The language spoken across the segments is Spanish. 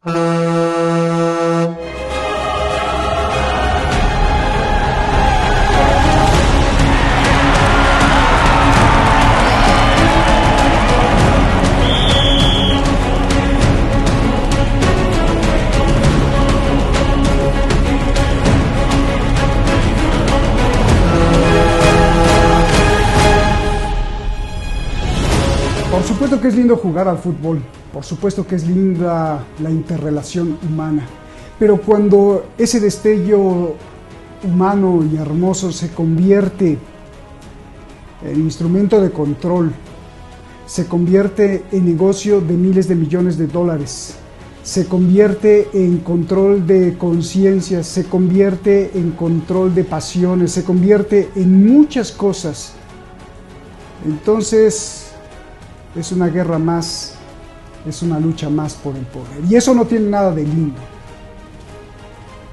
Por supuesto que es lindo jugar al fútbol, por supuesto que es linda la interrelación humana, pero cuando ese destello humano y hermoso se convierte en instrumento de control, se convierte en negocio de miles de millones de dólares, se convierte en control de conciencias, se convierte en control de pasiones, se convierte en muchas cosas, entonces es una guerra más, es una lucha más por el poder. Y eso no tiene nada de lindo.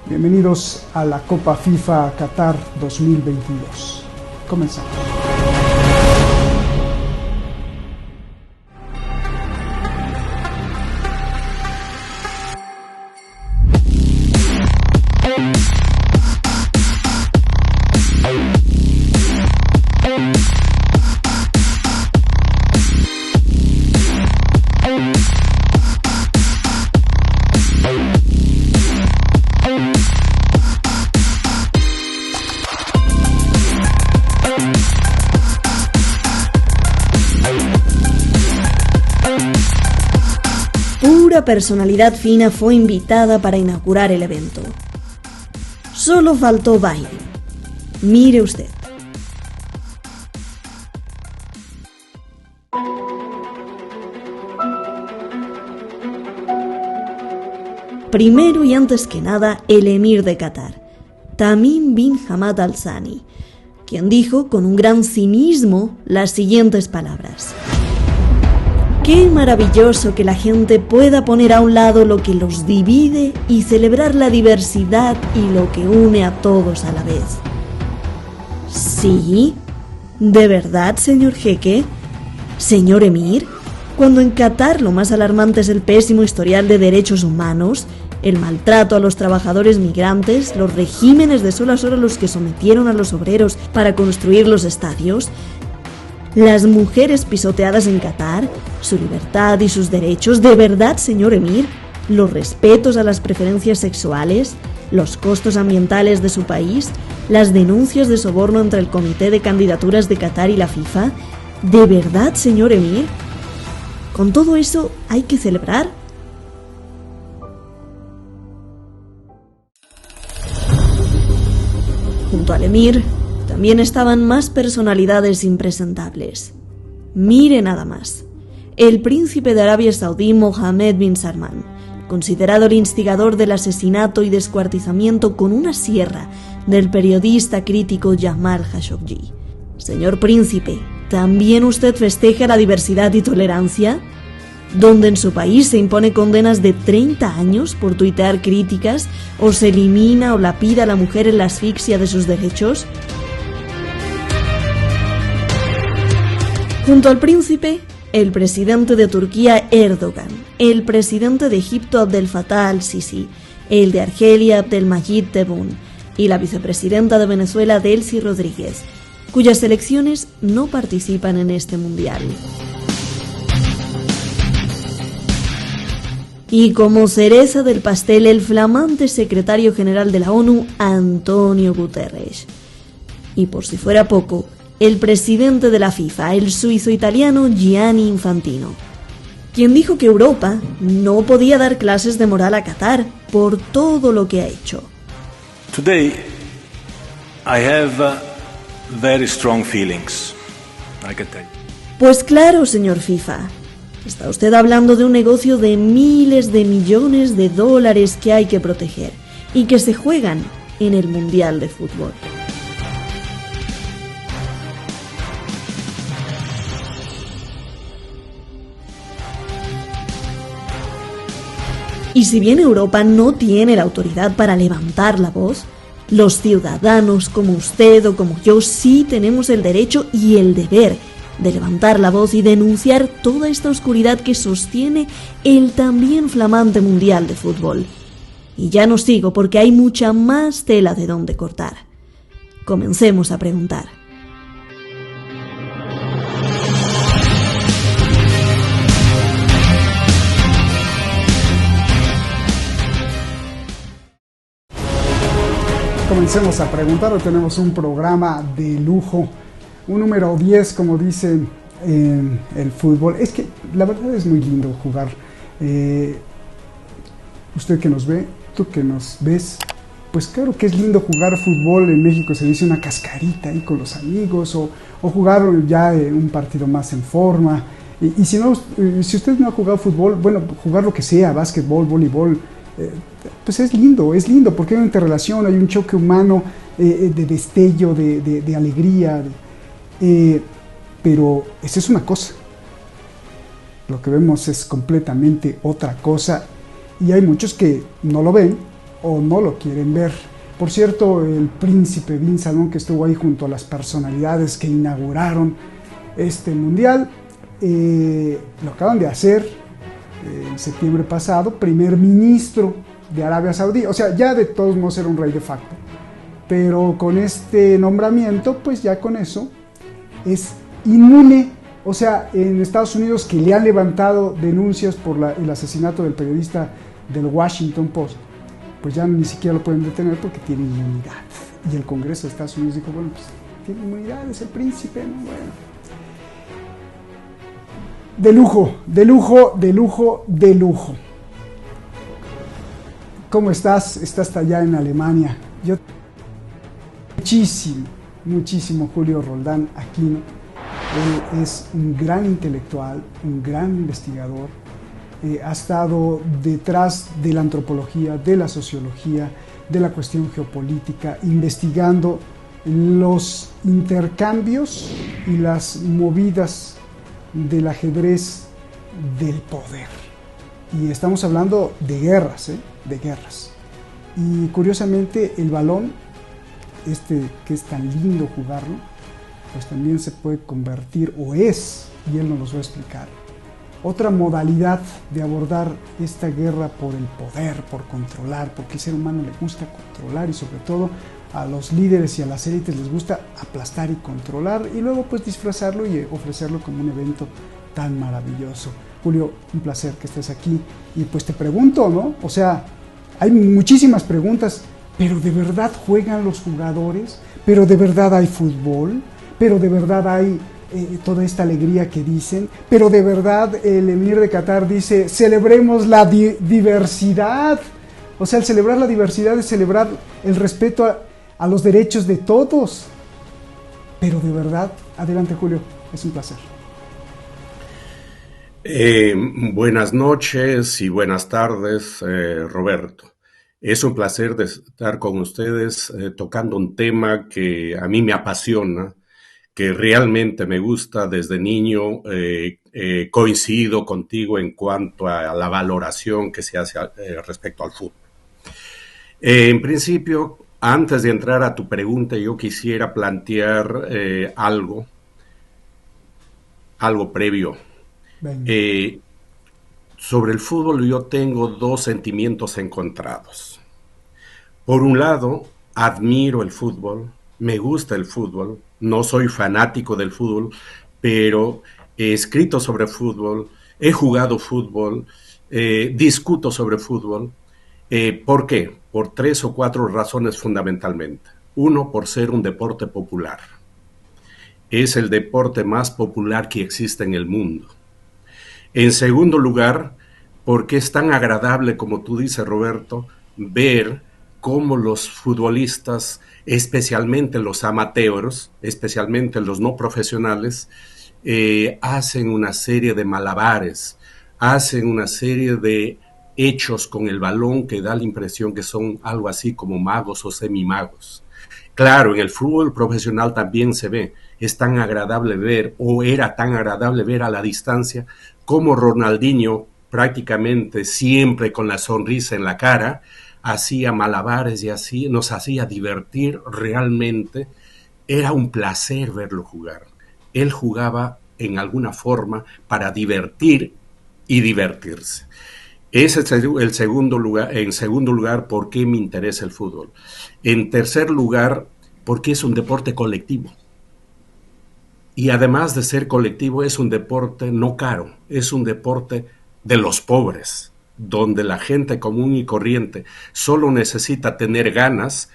Bienvenidos a la Copa FIFA Qatar 2022. Comenzamos. Pura personalidad fina fue invitada para inaugurar el evento. Solo faltó Biden. Mire usted. Primero y antes que nada, el emir de Qatar, Tamim bin Hamad Al Thani, quien dijo con un gran cinismo las siguientes palabras: qué maravilloso que la gente pueda poner a un lado lo que los divide y celebrar la diversidad y lo que une a todos a la vez. ¿Sí? ¿De verdad, señor jeque? ¿Señor emir? Cuando en Qatar lo más alarmante es el pésimo historial de derechos humanos, el maltrato a los trabajadores migrantes, los regímenes de solas horas a los que sometieron a los obreros para construir los estadios, las mujeres pisoteadas en Qatar, su libertad y sus derechos, ¿de verdad, señor emir? Los respetos a las preferencias sexuales, los costos ambientales de su país, las denuncias de soborno entre el Comité de Candidaturas de Qatar y la FIFA, ¿de verdad, señor emir? ¿Con todo eso hay que celebrar? Junto al emir también estaban más personalidades impresentables. Mire nada más. El príncipe de Arabia Saudí Mohammed bin Salman, considerado el instigador del asesinato y descuartizamiento con una sierra del periodista crítico Jamal Khashoggi. Señor príncipe, ¿también usted festeja la diversidad y tolerancia? ¿Donde en su país se impone condenas de 30 años por tuitear críticas o se elimina o lapida a la mujer en la asfixia de sus derechos? Junto al príncipe, el presidente de Turquía Erdogan, el presidente de Egipto Abdel Fattah al-Sisi, el de Argelia Abdelmajid Tebboune y la vicepresidenta de Venezuela Delcy Rodríguez, cuyas selecciones no participan en este mundial. Y como cereza del pastel, el flamante secretario general de la ONU, Antonio Guterres. Y por si fuera poco, el presidente de la FIFA, el suizo-italiano Gianni Infantino, quien dijo que Europa no podía dar clases de moral a Qatar por todo lo que ha hecho. Today, I have very strong feelings, I can tell you. Pues claro, señor FIFA. Está usted hablando de un negocio de miles de millones de dólares que hay que proteger y que se juegan en el Mundial de Fútbol. Y si bien Europa no tiene la autoridad para levantar la voz, los ciudadanos como usted o como yo sí tenemos el derecho y el deber de levantar la voz y denunciar toda esta oscuridad que sostiene el también flamante Mundial de Fútbol. Y ya no sigo porque hay mucha más tela de donde cortar. Comencemos a preguntar. Comencemos a preguntar. Hoy tenemos un programa de lujo, un número 10, como dicen en el fútbol. Es que la verdad es muy lindo jugar. Usted que nos ve, tú que nos ves, pues claro que es lindo jugar fútbol. En México se dice una cascarita ahí con los amigos, o jugar ya un partido más en forma. Y si no, si usted no ha jugado fútbol, bueno, jugar lo que sea, básquetbol, voleibol, pues es lindo porque hay una interrelación, hay un choque humano, de destello, de alegría, pero esa es una cosa. Lo que vemos es completamente otra cosa, y hay muchos que no lo ven o no lo quieren ver. Por cierto, el príncipe Bin Salman, que estuvo ahí junto a las personalidades que inauguraron este mundial, lo acaban de hacer en septiembre pasado, primer ministro de Arabia Saudí. O sea, ya de todos modos era un rey de facto, pero con este nombramiento, pues ya con eso es inmune. O sea, en Estados Unidos, que le han levantado denuncias por el asesinato del periodista del Washington Post, pues ya ni siquiera lo pueden detener porque tiene inmunidad. Y el Congreso de Estados Unidos dijo, bueno, pues tiene inmunidad, es el príncipe, ¿no? Bueno. De lujo, de lujo, de lujo, de lujo. ¿Cómo estás? Estás allá en Alemania. Yo muchísimo Julio Roldán Aquino. Él es un gran intelectual, un gran investigador. Ha estado detrás de la antropología, de la sociología, de la cuestión geopolítica, investigando los intercambios y las movidas del ajedrez del poder. Y estamos hablando de guerras, de guerras. Y curiosamente el balón, que es tan lindo jugarlo, pues también se puede convertir, o es, y él nos lo va a explicar, otra modalidad de abordar esta guerra por el poder, por controlar, porque al ser humano le gusta controlar, y sobre todo a los líderes y a las élites les gusta aplastar y controlar, y luego pues disfrazarlo y ofrecerlo como un evento tan maravilloso. Julio, un placer que estés aquí, y pues te pregunto, ¿no? O sea, hay muchísimas preguntas, pero ¿de verdad juegan los jugadores? ¿Pero de verdad hay fútbol? ¿Pero de verdad hay toda esta alegría que dicen? ¿Pero de verdad el emir de Qatar dice, celebremos la diversidad? O sea, el celebrar la diversidad es celebrar el respeto a los derechos de todos. Pero de verdad, adelante Julio, es un placer. Buenas noches y buenas tardes, Roberto. Es un placer de estar con ustedes tocando un tema que a mí me apasiona, que realmente me gusta desde niño. Coincido contigo en cuanto a la valoración que se hace respecto al fútbol. En principio, antes de entrar a tu pregunta, yo quisiera plantear algo previo. Sobre el fútbol yo tengo dos sentimientos encontrados. Por un lado, admiro el fútbol, me gusta el fútbol, no soy fanático del fútbol, pero he escrito sobre fútbol, he jugado fútbol, discuto sobre fútbol. ¿Por qué? Por 3 o 4 razones fundamentalmente. Uno, por ser un deporte popular. Es el deporte más popular que existe en el mundo. En segundo lugar, porque es tan agradable, como tú dices, Roberto, ver cómo los futbolistas, especialmente los amateurs, especialmente los no profesionales, hacen una serie de malabares, hacen una serie de hechos con el balón que da la impresión que son algo así como magos o semimagos. Claro, en el fútbol profesional también se ve, es tan agradable ver, o era tan agradable ver a la distancia, como Ronaldinho, prácticamente siempre con la sonrisa en la cara, hacía malabares y así nos hacía divertir realmente. Era un placer verlo jugar. Él jugaba en alguna forma para divertir y divertirse. Ese es el segundo lugar. En segundo lugar, ¿por qué me interesa el fútbol? En tercer lugar, porque es un deporte colectivo. Y además de ser colectivo, es un deporte no caro, es un deporte de los pobres, donde la gente común y corriente solo necesita tener ganas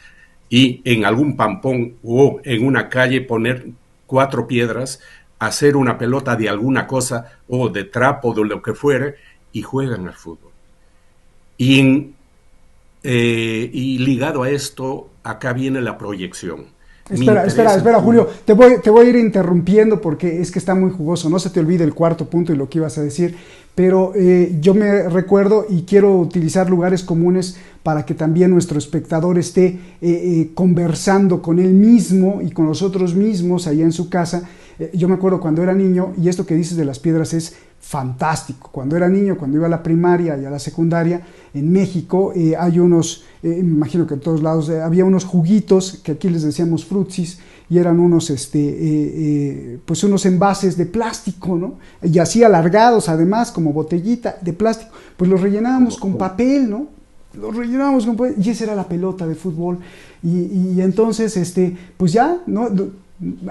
y en algún pampón o en una calle poner 4 piedras, hacer una pelota de alguna cosa o de trapo, de lo que fuere, y juegan al fútbol. Y ligado a esto, acá viene la proyección. Espera, Julio, te voy a ir interrumpiendo porque es que está muy jugoso, no se te olvide el cuarto punto y lo que ibas a decir, pero yo me recuerdo y quiero utilizar lugares comunes para que también nuestro espectador esté conversando con él mismo y con los otros mismos allá en su casa. Yo me acuerdo cuando era niño, y esto que dices de las piedras es fantástico. Cuando era niño, cuando iba a la primaria y a la secundaria, en México hay unos, me imagino que en todos lados, había unos juguitos que aquí les decíamos frutsis, y eran unos, pues unos envases de plástico, ¿no? Y así alargados, además, como botellita de plástico. Pues los rellenábamos con papel, ¿no? Los rellenábamos con papel, y esa era la pelota de fútbol. Y entonces, pues ya, ¿no?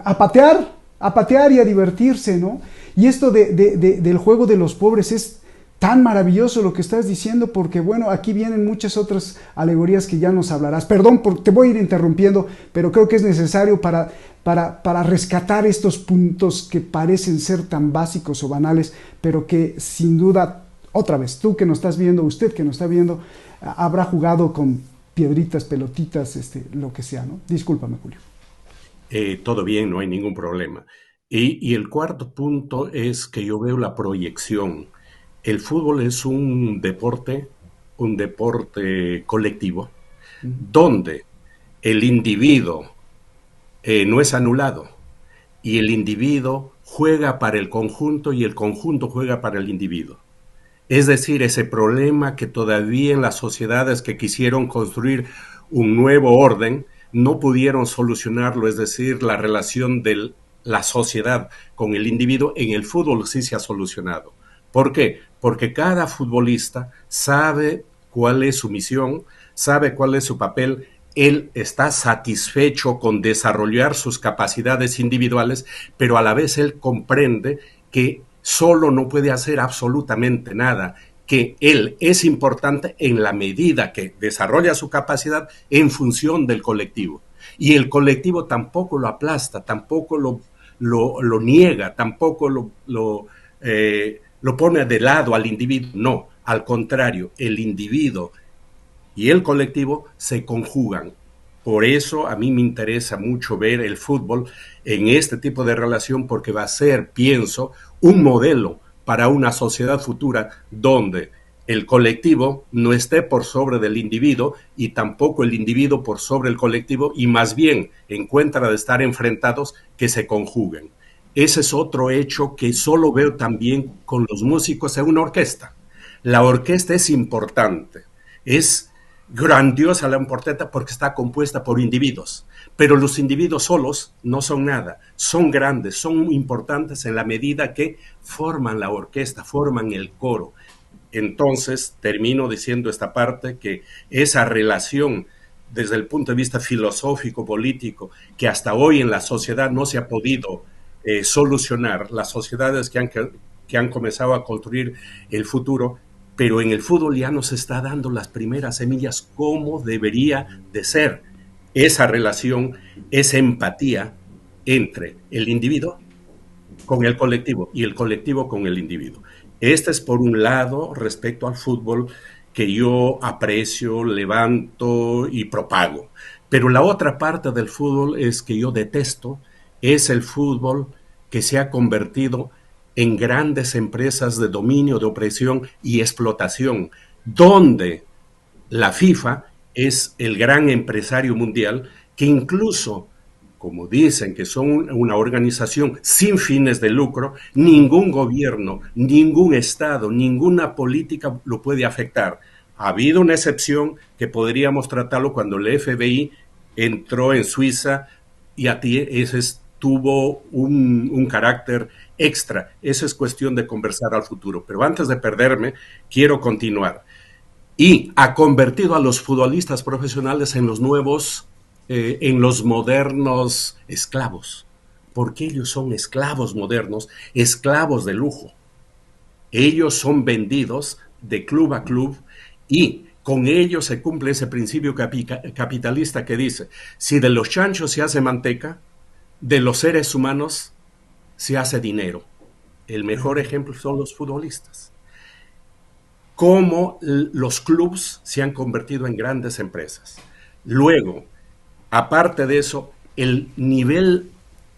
A patear y a divertirse, ¿no? Y esto del juego de los pobres es tan maravilloso lo que estás diciendo, porque bueno, aquí vienen muchas otras alegorías que ya nos hablarás. Perdón, te voy a ir interrumpiendo, pero creo que es necesario para rescatar estos puntos que parecen ser tan básicos o banales, pero que sin duda, otra vez, tú que nos estás viendo, usted que nos está viendo, habrá jugado con piedritas, pelotitas, lo que sea, ¿no? Discúlpame, Julio. Todo bien, no hay ningún problema. Y el cuarto punto es que yo veo la proyección. El fútbol es un deporte colectivo, donde el individuo no es anulado y el individuo juega para el conjunto y el conjunto juega para el individuo. Es decir, ese problema que todavía en las sociedades que quisieron construir un nuevo orden no pudieron solucionarlo, es decir, la relación de la sociedad con el individuo, en el fútbol sí se ha solucionado. ¿Por qué? Porque cada futbolista sabe cuál es su misión, sabe cuál es su papel, él está satisfecho con desarrollar sus capacidades individuales, pero a la vez él comprende que solo no puede hacer absolutamente nada, que él es importante en la medida que desarrolla su capacidad en función del colectivo. Y el colectivo tampoco lo aplasta, tampoco lo niega, tampoco lo pone de lado al individuo. No, al contrario, el individuo y el colectivo se conjugan. Por eso a mí me interesa mucho ver el fútbol en este tipo de relación, porque va a ser, pienso, un modelo para una sociedad futura donde el colectivo no esté por sobre del individuo y tampoco el individuo por sobre el colectivo, y más bien encuentra de estar enfrentados, que se conjuguen. Ese es otro hecho que solo veo también con los músicos en una orquesta. La orquesta es importante, es grandiosa la orquesta porque está compuesta por individuos, pero los individuos solos no son nada, son grandes, son importantes en la medida que forman la orquesta, forman el coro. Entonces termino diciendo esta parte, que esa relación desde el punto de vista filosófico, político, que hasta hoy en la sociedad no se ha podido solucionar, las sociedades que han comenzado a construir el futuro, pero en el fútbol ya nos está dando las primeras semillas cómo debería de ser esa relación, esa empatía entre el individuo con el colectivo y el colectivo con el individuo. Este es por un lado respecto al fútbol que yo aprecio, levanto y propago. Pero la otra parte del fútbol es que yo detesto, es el fútbol que se ha convertido en grandes empresas de dominio, de opresión y explotación, donde la FIFA es el gran empresario mundial que incluso, como dicen que son una organización sin fines de lucro, ningún gobierno, ningún Estado, ninguna política lo puede afectar. Ha habido una excepción que podríamos tratarlo cuando el FBI entró en Suiza, y a ti ese es tuvo un carácter extra. Eso es cuestión de conversar al futuro. Pero antes de perderme, quiero continuar. Y ha convertido a los futbolistas profesionales en los nuevos, en los modernos esclavos, porque ellos son esclavos modernos, esclavos de lujo. Ellos son vendidos de club a club y con ellos se cumple ese principio capitalista que dice, si de los chanchos se hace manteca, de los seres humanos se hace dinero. El mejor ejemplo son los futbolistas. Cómo los clubes se han convertido en grandes empresas. Luego, aparte de eso, el nivel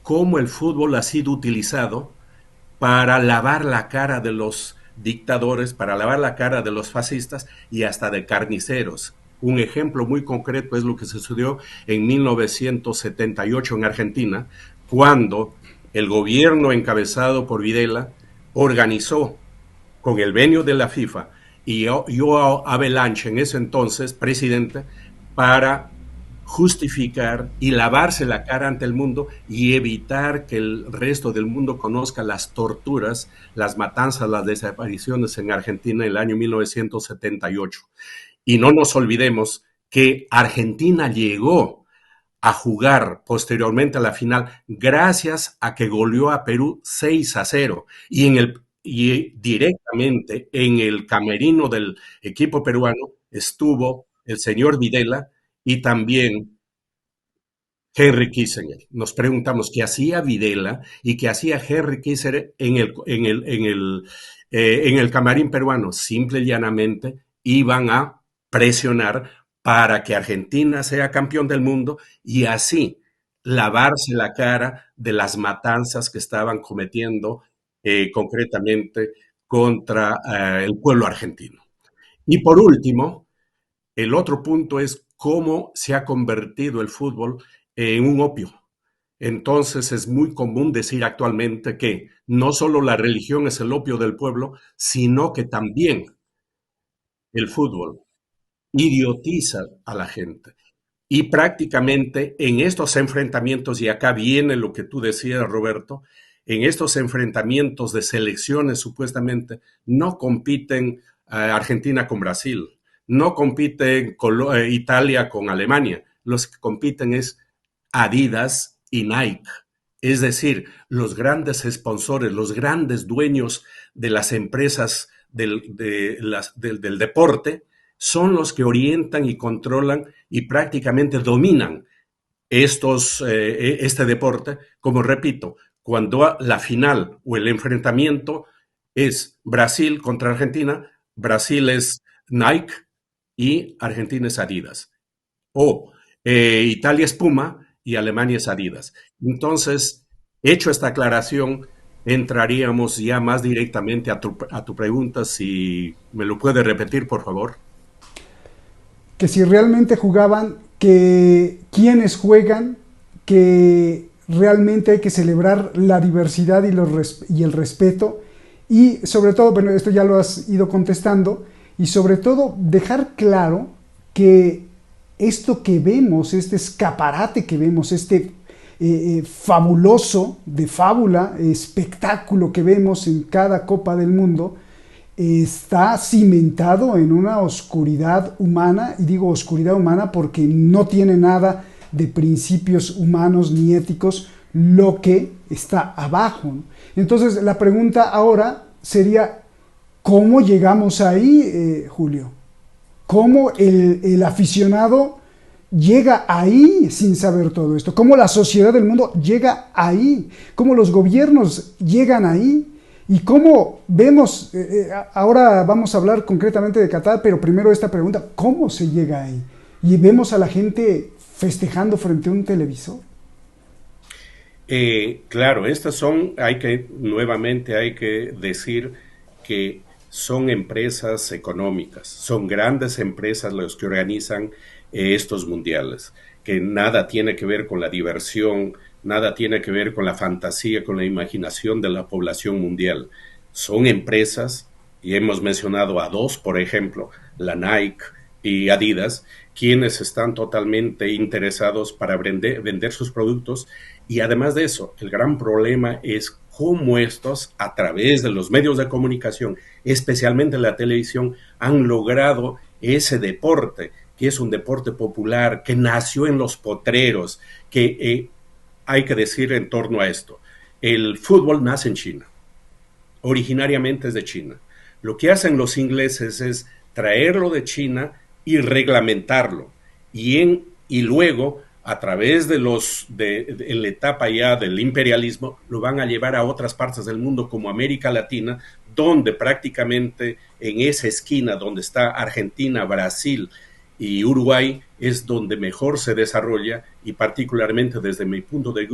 cómo el fútbol ha sido utilizado para lavar la cara de los dictadores, para lavar la cara de los fascistas y hasta de carniceros. Un ejemplo muy concreto es lo que sucedió en 1978 en Argentina, cuando el gobierno encabezado por Videla organizó con el venio de la FIFA y yo a Belanche, en ese entonces presidente, para justificar y lavarse la cara ante el mundo y evitar que el resto del mundo conozca las torturas, las matanzas, las desapariciones en Argentina en el año 1978. Y no nos olvidemos que Argentina llegó a jugar posteriormente a la final gracias a que goleó a Perú 6-0 y directamente en el camerino del equipo peruano estuvo el señor Videla y también Henry Kissinger. Nos preguntamos qué hacía Videla y qué hacía Henry Kissinger en el camarín peruano. Simple y llanamente iban a presionar para que Argentina sea campeón del mundo y así lavarse la cara de las matanzas que estaban cometiendo concretamente contra el pueblo argentino. Y por último, el otro punto es cómo se ha convertido el fútbol en un opio. Entonces es muy común decir actualmente que no solo la religión es el opio del pueblo, sino que también el fútbol idiotiza a la gente. Y prácticamente en estos enfrentamientos, y acá viene lo que tú decías, Roberto, en estos enfrentamientos de selecciones supuestamente no compiten Argentina con Brasil, no compiten Italia con Alemania, los que compiten es Adidas y Nike. Es decir, los grandes sponsores, los grandes dueños de las empresas del deporte son los que orientan y controlan y prácticamente dominan este deporte. Como repito, cuando la final o el enfrentamiento es Brasil contra Argentina, Brasil es Nike y Argentina es Adidas. O Italia es Puma y Alemania es Adidas. Entonces, hecho esta aclaración, entraríamos ya más directamente a tu pregunta, si me lo puede repetir, por favor. Que si realmente jugaban, que quienes juegan, que realmente hay que celebrar la diversidad y el respeto, y sobre todo, bueno, esto ya lo has ido contestando, y sobre todo dejar claro que esto que vemos, este escaparate que vemos, este fabuloso, de fábula, espectáculo que vemos en cada Copa del Mundo, está cimentado en una oscuridad humana, y digo oscuridad humana porque no tiene nada de principios humanos ni éticos lo que está abajo. Entonces la pregunta ahora sería, ¿cómo llegamos ahí, Julio? ¿Cómo el aficionado llega ahí sin saber todo esto? ¿Cómo la sociedad del mundo llega ahí? ¿Cómo los gobiernos llegan ahí? Y cómo vemos, ahora vamos a hablar concretamente de Qatar, pero primero esta pregunta, ¿cómo se llega ahí? Y vemos a la gente festejando frente a un televisor. Claro, estas son, nuevamente hay que decir que son empresas económicas, son grandes empresas las que organizan estos mundiales, que nada tiene que ver con la diversión, nada tiene que ver con la fantasía, con la imaginación de la población mundial. Son empresas, y hemos mencionado a dos, por ejemplo, la Nike y Adidas, quienes están totalmente interesados para vender sus productos. Y además de eso, el gran problema es cómo estos, a través de los medios de comunicación, especialmente la televisión, han logrado ese deporte, que es un deporte popular, que nació en los potreros, que hay que decir en torno a esto. El fútbol nace en China, originariamente es de China. Lo que hacen los ingleses es traerlo de China y reglamentarlo. Y luego, a través de la etapa ya del imperialismo, lo van a llevar a otras partes del mundo como América Latina, donde prácticamente en esa esquina donde está Argentina, Brasil y Uruguay es donde mejor se desarrolla, y particularmente desde mi punto de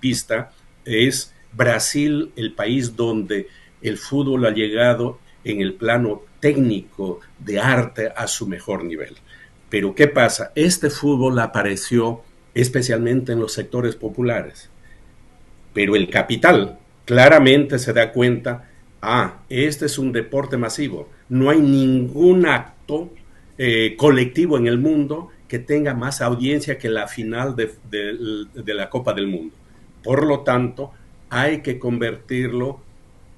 vista es Brasil el país donde el fútbol ha llegado en el plano técnico de arte a su mejor nivel. Pero ¿qué pasa? Este fútbol apareció especialmente en los sectores populares, pero el capital claramente se da cuenta, este es un deporte masivo, no hay ningún acto colectivo en el mundo que tenga más audiencia que la final de la Copa del Mundo. Por lo tanto, hay que convertirlo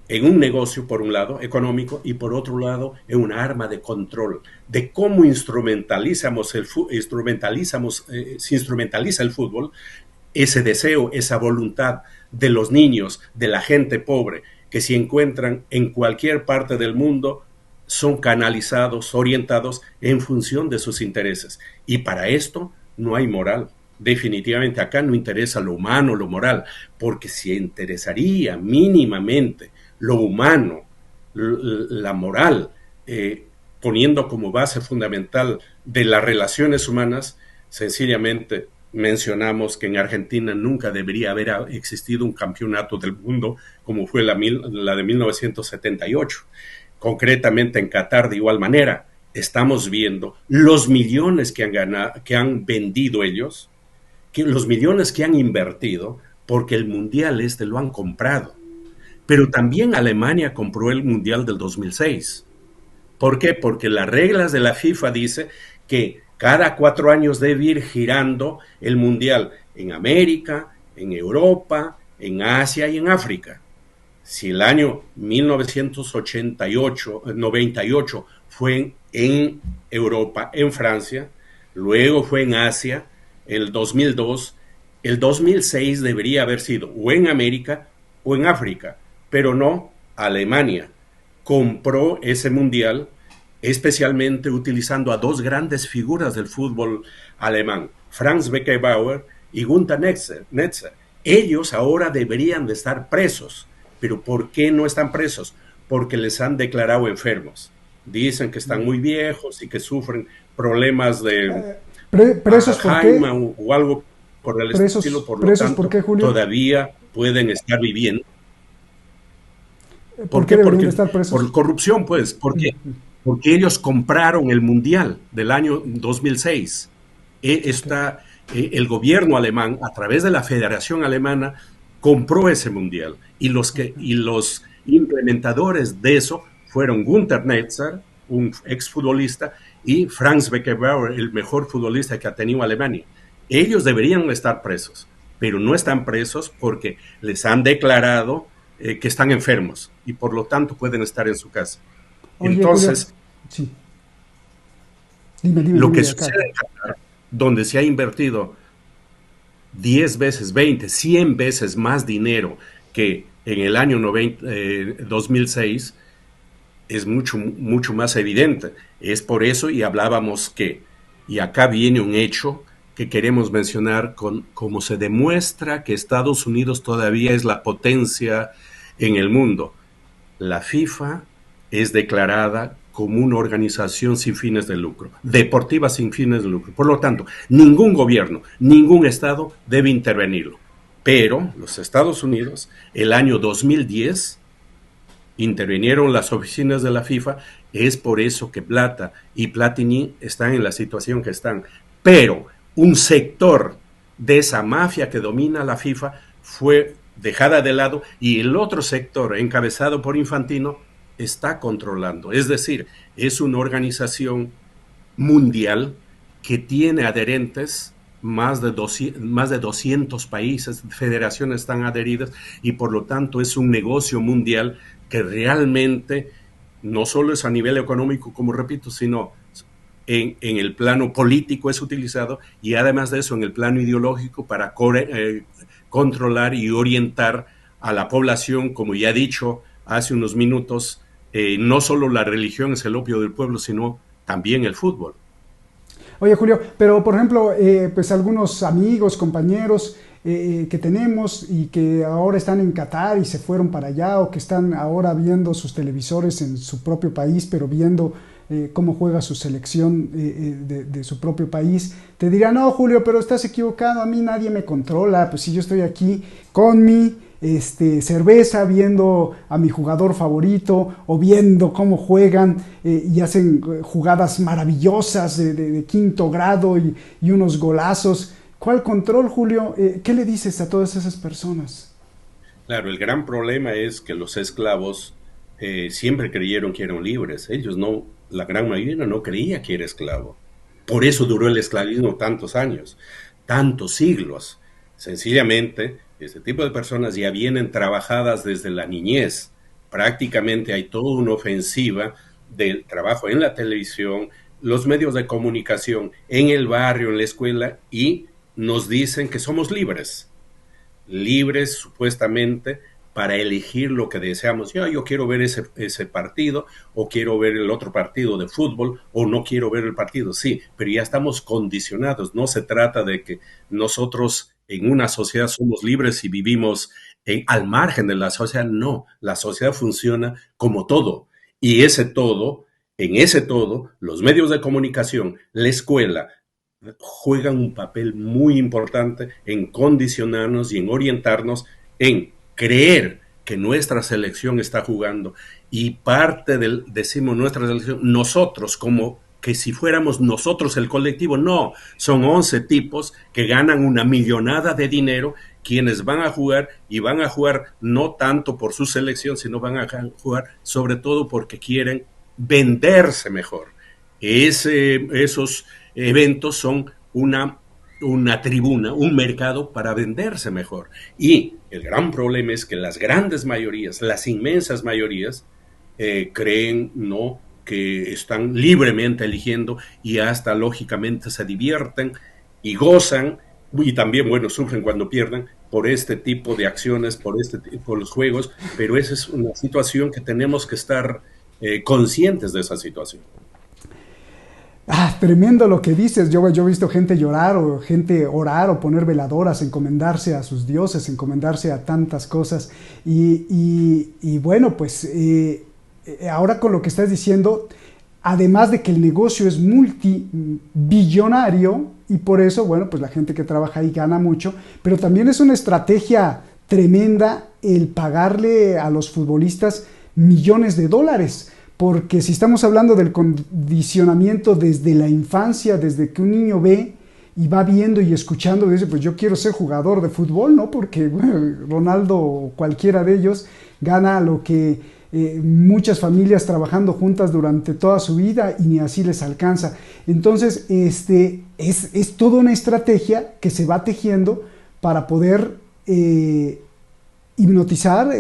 en un negocio, por un lado, económico, y por otro lado, en un arma de control, de cómo se instrumentaliza el fútbol, ese deseo, esa voluntad de los niños, de la gente pobre, que se encuentran en cualquier parte del mundo, son canalizados, orientados en función de sus intereses. Y para esto no hay moral. Definitivamente acá no interesa lo humano, lo moral, porque si interesaría mínimamente lo humano, la moral, poniendo como base fundamental de las relaciones humanas, sencillamente mencionamos que en Argentina nunca debería haber existido un campeonato del mundo como fue la de 1978. Concretamente en Qatar de igual manera. Estamos viendo los millones que han vendido ellos, los millones que han invertido, porque el mundial lo han comprado. Pero también Alemania compró el mundial del 2006. ¿Por qué? Porque las reglas de la FIFA dicen que cada 4 años debe ir girando el mundial en América, en Europa, en Asia y en África. Si el año 98 fue en Europa, en Francia, luego fue en Asia, el 2002, el 2006 debería haber sido o en América o en África, pero no. Alemania compró ese mundial especialmente utilizando a 2 grandes figuras del fútbol alemán, Franz Beckenbauer y Günter Netzer. Ellos ahora deberían de estar presos. ¿Pero por qué no están presos? Porque les han declarado enfermos. Dicen que están muy viejos y que sufren problemas de presos Alzheimer o algo por el estilo. Por lo tanto, ¿por qué, Julio? Todavía pueden estar viviendo. ¿Por qué deberían estar presos? Por corrupción, pues. Porque ellos compraron el Mundial del año 2006. El gobierno alemán, a través de la Federación Alemana, compró ese mundial, y los implementadores de eso fueron Günter Netzer, un exfutbolista, y Franz Beckenbauer, el mejor futbolista que ha tenido Alemania. Ellos deberían estar presos, pero no están presos porque les han declarado que están enfermos y por lo tanto pueden estar en su casa. Oye, entonces, sí. Lo que sucede en Qatar, donde se ha invertido 10 veces, 20, 100 veces más dinero que en el año 2006, es mucho más evidente. Es por eso, y hablábamos y acá viene un hecho que queremos mencionar, como se demuestra que Estados Unidos todavía es la potencia en el mundo. La FIFA es declarada como una organización sin fines de lucro, deportiva sin fines de lucro. Por lo tanto, ningún gobierno, ningún Estado debe intervenirlo. Pero los Estados Unidos, el año 2010, intervinieron las oficinas de la FIFA. Es por eso que Blatter y Platini están en la situación que están. Pero un sector de esa mafia que domina la FIFA fue dejada de lado, y el otro sector, encabezado por Infantino, está controlando. Es decir, es una organización mundial que tiene adherentes, más de 200 países, federaciones están adheridas, y por lo tanto es un negocio mundial que realmente no solo es a nivel económico, como repito, sino en el plano político es utilizado, y además de eso en el plano ideológico para controlar y orientar a la población, como ya he dicho hace unos minutos. No solo la religión es el opio del pueblo, sino también el fútbol. Oye, Julio, pero por ejemplo, pues algunos amigos, compañeros que tenemos y que ahora están en Qatar y se fueron para allá, o que están ahora viendo sus televisores en su propio país, pero viendo cómo juega su selección de su propio país, te dirán: no, Julio, pero estás equivocado, a mí nadie me controla, pues si yo estoy aquí con mi cerveza, viendo a mi jugador favorito, o viendo cómo juegan y hacen jugadas maravillosas de quinto grado y unos golazos. ¿Cuál control, Julio? ¿Qué le dices a todas esas personas? Claro, el gran problema es que los esclavos siempre creyeron que eran libres. Ellos no, la gran mayoría no creía que era esclavo. Por eso duró el esclavismo tantos años, tantos siglos. Sencillamente, este tipo de personas ya vienen trabajadas desde la niñez. Prácticamente hay toda una ofensiva del trabajo en la televisión, los medios de comunicación, en el barrio, en la escuela, y nos dicen que somos libres supuestamente para elegir lo que deseamos. Yo quiero ver ese partido, o quiero ver el otro partido de fútbol, o no quiero ver el partido. Sí, pero ya estamos condicionados. No se trata de que nosotros en una sociedad somos libres y vivimos al margen de la sociedad. No, la sociedad funciona como todo. Y en ese todo, los medios de comunicación, la escuela, juegan un papel muy importante en condicionarnos y en orientarnos, en creer que nuestra selección está jugando. Y decimos nuestra selección, nosotros, como que si fuéramos nosotros el colectivo. No, son 11 tipos que ganan una millonada de dinero, quienes van a jugar, y van a jugar no tanto por su selección, sino van a jugar sobre todo porque quieren venderse mejor. Esos eventos son una tribuna, un mercado para venderse mejor. Y el gran problema es que las grandes mayorías, las inmensas mayorías, creen no que están libremente eligiendo, y hasta lógicamente se divierten y gozan, y también, bueno, sufren cuando pierden por este tipo de acciones, por los juegos. Pero esa es una situación que tenemos que estar conscientes de esa situación. Tremendo lo que dices. Yo he visto gente llorar, o gente orar, o poner veladoras, encomendarse a sus dioses, encomendarse a tantas cosas. Y bueno, pues ahora con lo que estás diciendo, además de que el negocio es multibillonario, y por eso, bueno, pues la gente que trabaja ahí gana mucho, pero también es una estrategia tremenda el pagarle a los futbolistas millones de dólares. Porque si estamos hablando del condicionamiento desde la infancia, desde que un niño ve y va viendo y escuchando, dice: pues yo quiero ser jugador de fútbol, ¿no? Porque bueno, Ronaldo o cualquiera de ellos gana lo que muchas familias trabajando juntas durante toda su vida, y ni así les alcanza. Entonces, es toda una estrategia que se va tejiendo para poder hipnotizar,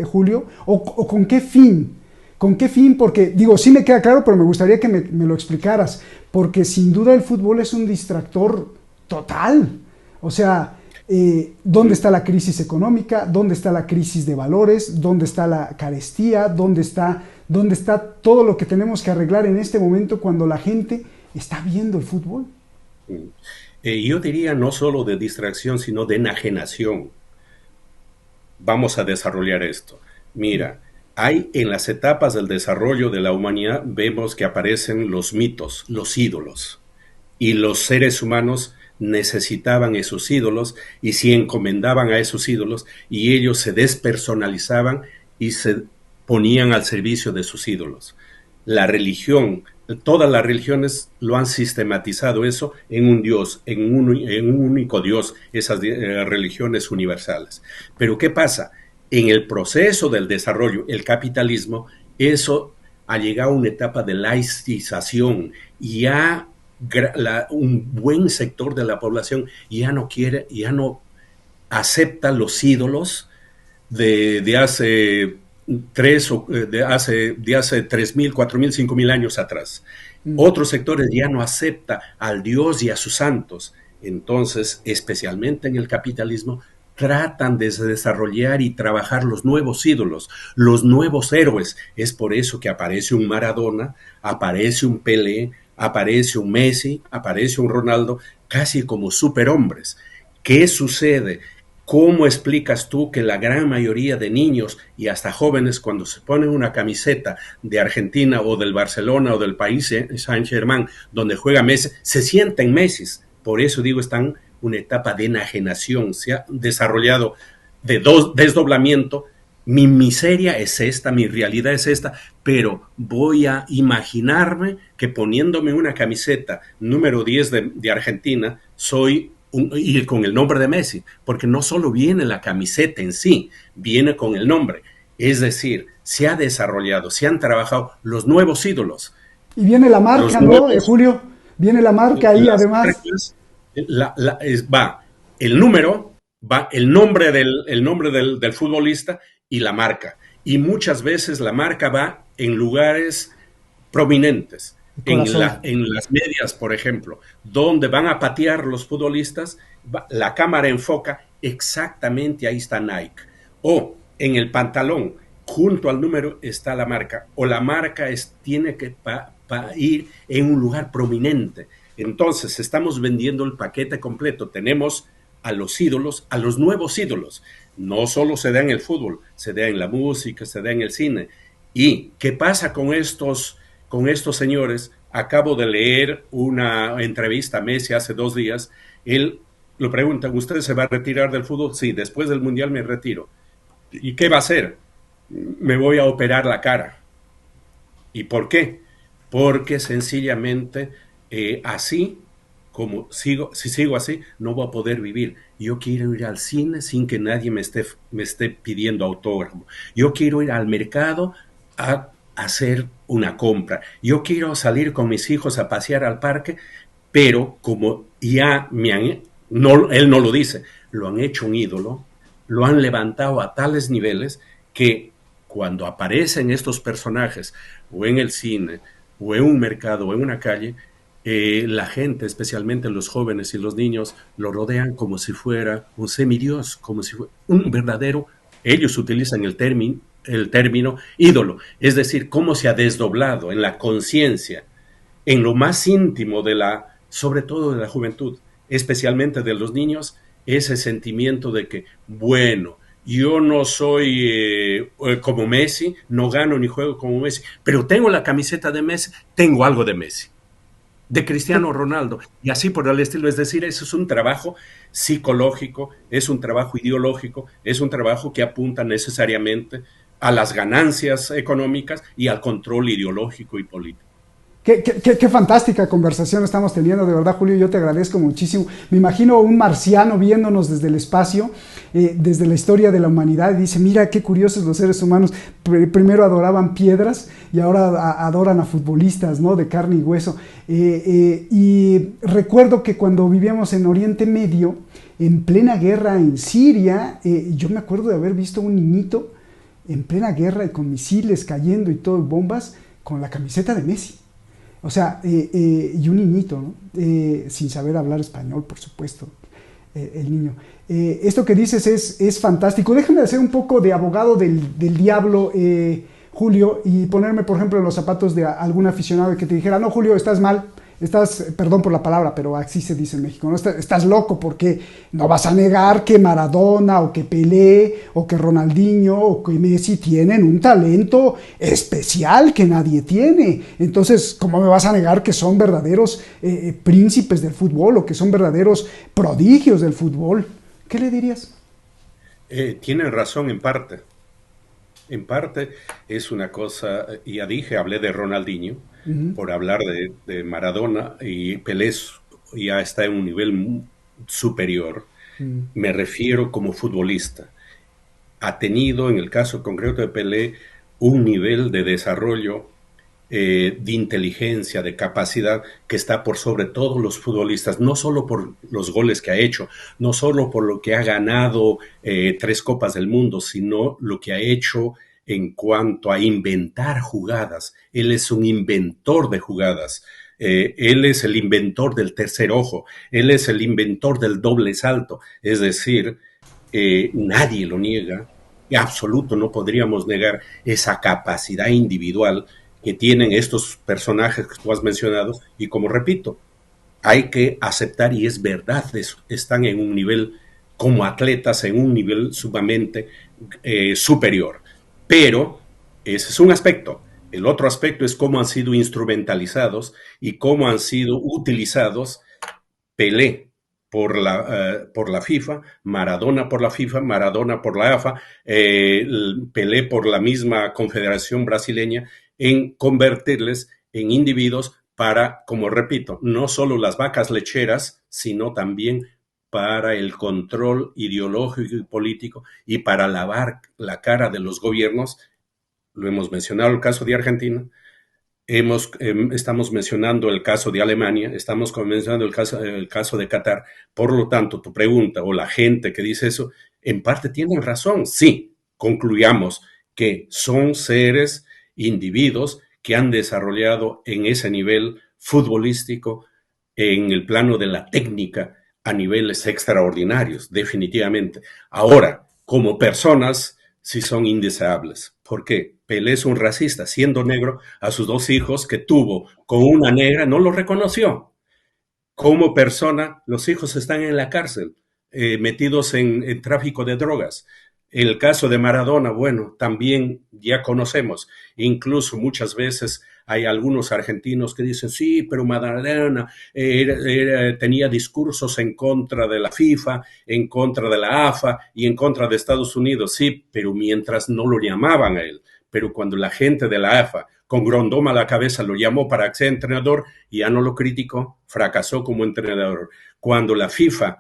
Julio, o ¿con qué fin? ¿Con qué fin? Porque, digo, sí me queda claro, pero me gustaría que me lo explicaras, porque sin duda el fútbol es un distractor total. O sea, ¿dónde está la crisis económica? ¿Dónde está la crisis de valores? ¿Dónde está la carestía? ¿Dónde está todo lo que tenemos que arreglar en este momento cuando la gente está viendo el fútbol? Yo diría no solo de distracción, sino de enajenación. Vamos a desarrollar esto. Mira, hay en las etapas del desarrollo de la humanidad, vemos que aparecen los mitos, los ídolos, y los seres humanos necesitaban esos ídolos y se encomendaban a esos ídolos, y ellos se despersonalizaban y se ponían al servicio de sus ídolos. La religión, todas las religiones lo han sistematizado eso en un Dios, en un único Dios, esas religiones universales. Pero ¿qué pasa? En el proceso del desarrollo, el capitalismo, eso ha llegado a una etapa de laicización y ya un buen sector de la población ya no quiere, ya no acepta los ídolos de hace de hace 3.000, 4.000, 5.000 años atrás. Otros sectores ya no acepta al Dios y a sus santos. Entonces, especialmente en el capitalismo, tratan de desarrollar y trabajar los nuevos ídolos, los nuevos héroes. Es por eso que aparece un Maradona, aparece un Pelé, aparece un Messi, aparece un Ronaldo, casi como superhombres. ¿Qué sucede? ¿Cómo explicas tú que la gran mayoría de niños y hasta jóvenes, cuando se ponen una camiseta de Argentina o del Barcelona o del país Saint-Germain, donde juega Messi, se sienten Messi? Por eso digo, están en una etapa de enajenación, se ha desarrollado de desdoblamiento. Mi miseria es esta, mi realidad es esta, pero voy a imaginarme que poniéndome una camiseta número 10 de Argentina, soy y con el nombre de Messi, porque no solo viene la camiseta en sí, viene con el nombre. Es decir, se ha desarrollado, se han trabajado los nuevos ídolos. Y viene la marca, ¿no, Julio? Viene la marca ahí, además. Marcas, va el número, va el nombre del futbolista y la marca. Y muchas veces la marca va en lugares prominentes. En las medias, por ejemplo, donde van a patear los futbolistas, la cámara enfoca exactamente, ahí está Nike. O en el pantalón, junto al número está la marca, o la marca tiene que ir en un lugar prominente. Entonces, estamos vendiendo el paquete completo. Tenemos a los ídolos, a los nuevos ídolos. No solo se da en el fútbol, se da en la música, se da en el cine. ¿Y qué pasa con estos señores? Acabo de leer una entrevista a Messi hace 2 días. Él lo pregunta, ¿usted se va a retirar del fútbol? Sí, después del Mundial me retiro. ¿Y qué va a hacer? Me voy a operar la cara. ¿Y por qué? Porque sencillamente así, si sigo así, no voy a poder vivir. Yo quiero ir al cine sin que nadie me esté pidiendo autógrafo. Yo quiero ir al mercado a hacer una compra. Yo quiero salir con mis hijos a pasear al parque, pero como ya él no lo dice, lo han hecho un ídolo, lo han levantado a tales niveles que cuando aparecen estos personajes, o en el cine, o en un mercado, o en una calle, la gente, especialmente los jóvenes y los niños, lo rodean como si fuera un semidios, como si fuera un verdadero. Ellos utilizan el término ídolo, es decir, cómo se ha desdoblado en la conciencia, en lo más íntimo sobre todo de la juventud, especialmente de los niños, ese sentimiento de que, bueno, yo no soy como Messi, no gano ni juego como Messi, pero tengo la camiseta de Messi, tengo algo de Messi, de Cristiano Ronaldo, y así por el estilo. Es decir, eso es un trabajo psicológico, es un trabajo ideológico, es un trabajo que apunta necesariamente a las ganancias económicas y al control ideológico y político. Qué fantástica conversación estamos teniendo, de verdad, Julio, yo te agradezco muchísimo. Me imagino un marciano viéndonos desde el espacio, desde la historia de la humanidad, y dice, mira qué curiosos los seres humanos, primero adoraban piedras y ahora adoran a futbolistas, ¿no?, de carne y hueso. Y recuerdo que cuando vivíamos en Oriente Medio, en plena guerra en Siria, yo me acuerdo de haber visto un niñito en plena guerra y con misiles cayendo y todo, bombas, con la camiseta de Messi. O sea, y un niñito, ¿no? Sin saber hablar español, por supuesto, el niño. Esto que dices es fantástico. Déjame hacer un poco de abogado del diablo, Julio, y ponerme, por ejemplo, en los zapatos de algún aficionado que te dijera, no, Julio, estás mal, perdón por la palabra, pero así se dice en México, ¿no? Estás loco porque no vas a negar que Maradona o que Pelé o que Ronaldinho o que Messi tienen un talento especial que nadie tiene. Entonces, ¿cómo me vas a negar que son verdaderos príncipes del fútbol o que son verdaderos prodigios del fútbol? ¿Qué le dirías? Tienen razón en parte. En parte es una cosa, ya hablé de Ronaldinho, por hablar de Maradona, y Pelé ya está en un nivel superior. Me refiero como futbolista. Ha tenido, en el caso concreto de Pelé, un nivel de desarrollo de inteligencia, de capacidad, que está por sobre todos los futbolistas, no solo por los goles que ha hecho, no solo por lo que ha ganado 3 Copas del Mundo, sino lo que ha hecho en cuanto a inventar jugadas. Él es un inventor de jugadas. Él es el inventor del tercer ojo, él es el inventor del doble salto, es decir, nadie lo niega, en absoluto no podríamos negar esa capacidad individual que tienen estos personajes que tú has mencionado, y como repito, hay que aceptar, y es verdad eso, están en un nivel, como atletas, en un nivel sumamente superior. Pero ese es un aspecto. El otro aspecto es cómo han sido instrumentalizados y cómo han sido utilizados Pelé por la FIFA, Maradona por la FIFA, Maradona por la AFA, Pelé por la misma Confederación Brasileña, en convertirles en individuos para, como repito, no solo las vacas lecheras, sino también para el control ideológico y político y para lavar la cara de los gobiernos. Lo hemos mencionado el caso de Argentina, estamos mencionando el caso de Alemania, estamos mencionando el caso de Qatar. Por lo tanto, tu pregunta o la gente que dice eso, en parte tienen razón. Sí, concluyamos que son seres, individuos que han desarrollado en ese nivel futbolístico, en el plano de la técnica, a niveles extraordinarios, definitivamente. Ahora, como personas, sí son indeseables. ¿Por qué? Pelé es un racista, siendo negro, a sus 2 hijos que tuvo con una negra, no lo reconoció. Como persona, los hijos están en la cárcel, metidos en tráfico de drogas. El caso de Maradona, bueno, también ya conocemos. Incluso muchas veces hay algunos argentinos que dicen, sí, pero Maradona tenía discursos en contra de la FIFA, en contra de la AFA y en contra de Estados Unidos. Sí, pero mientras no lo llamaban a él. Pero cuando la gente de la AFA, con Grondona a la cabeza, lo llamó para ser entrenador, y ya no lo criticó, fracasó como entrenador. Cuando la FIFA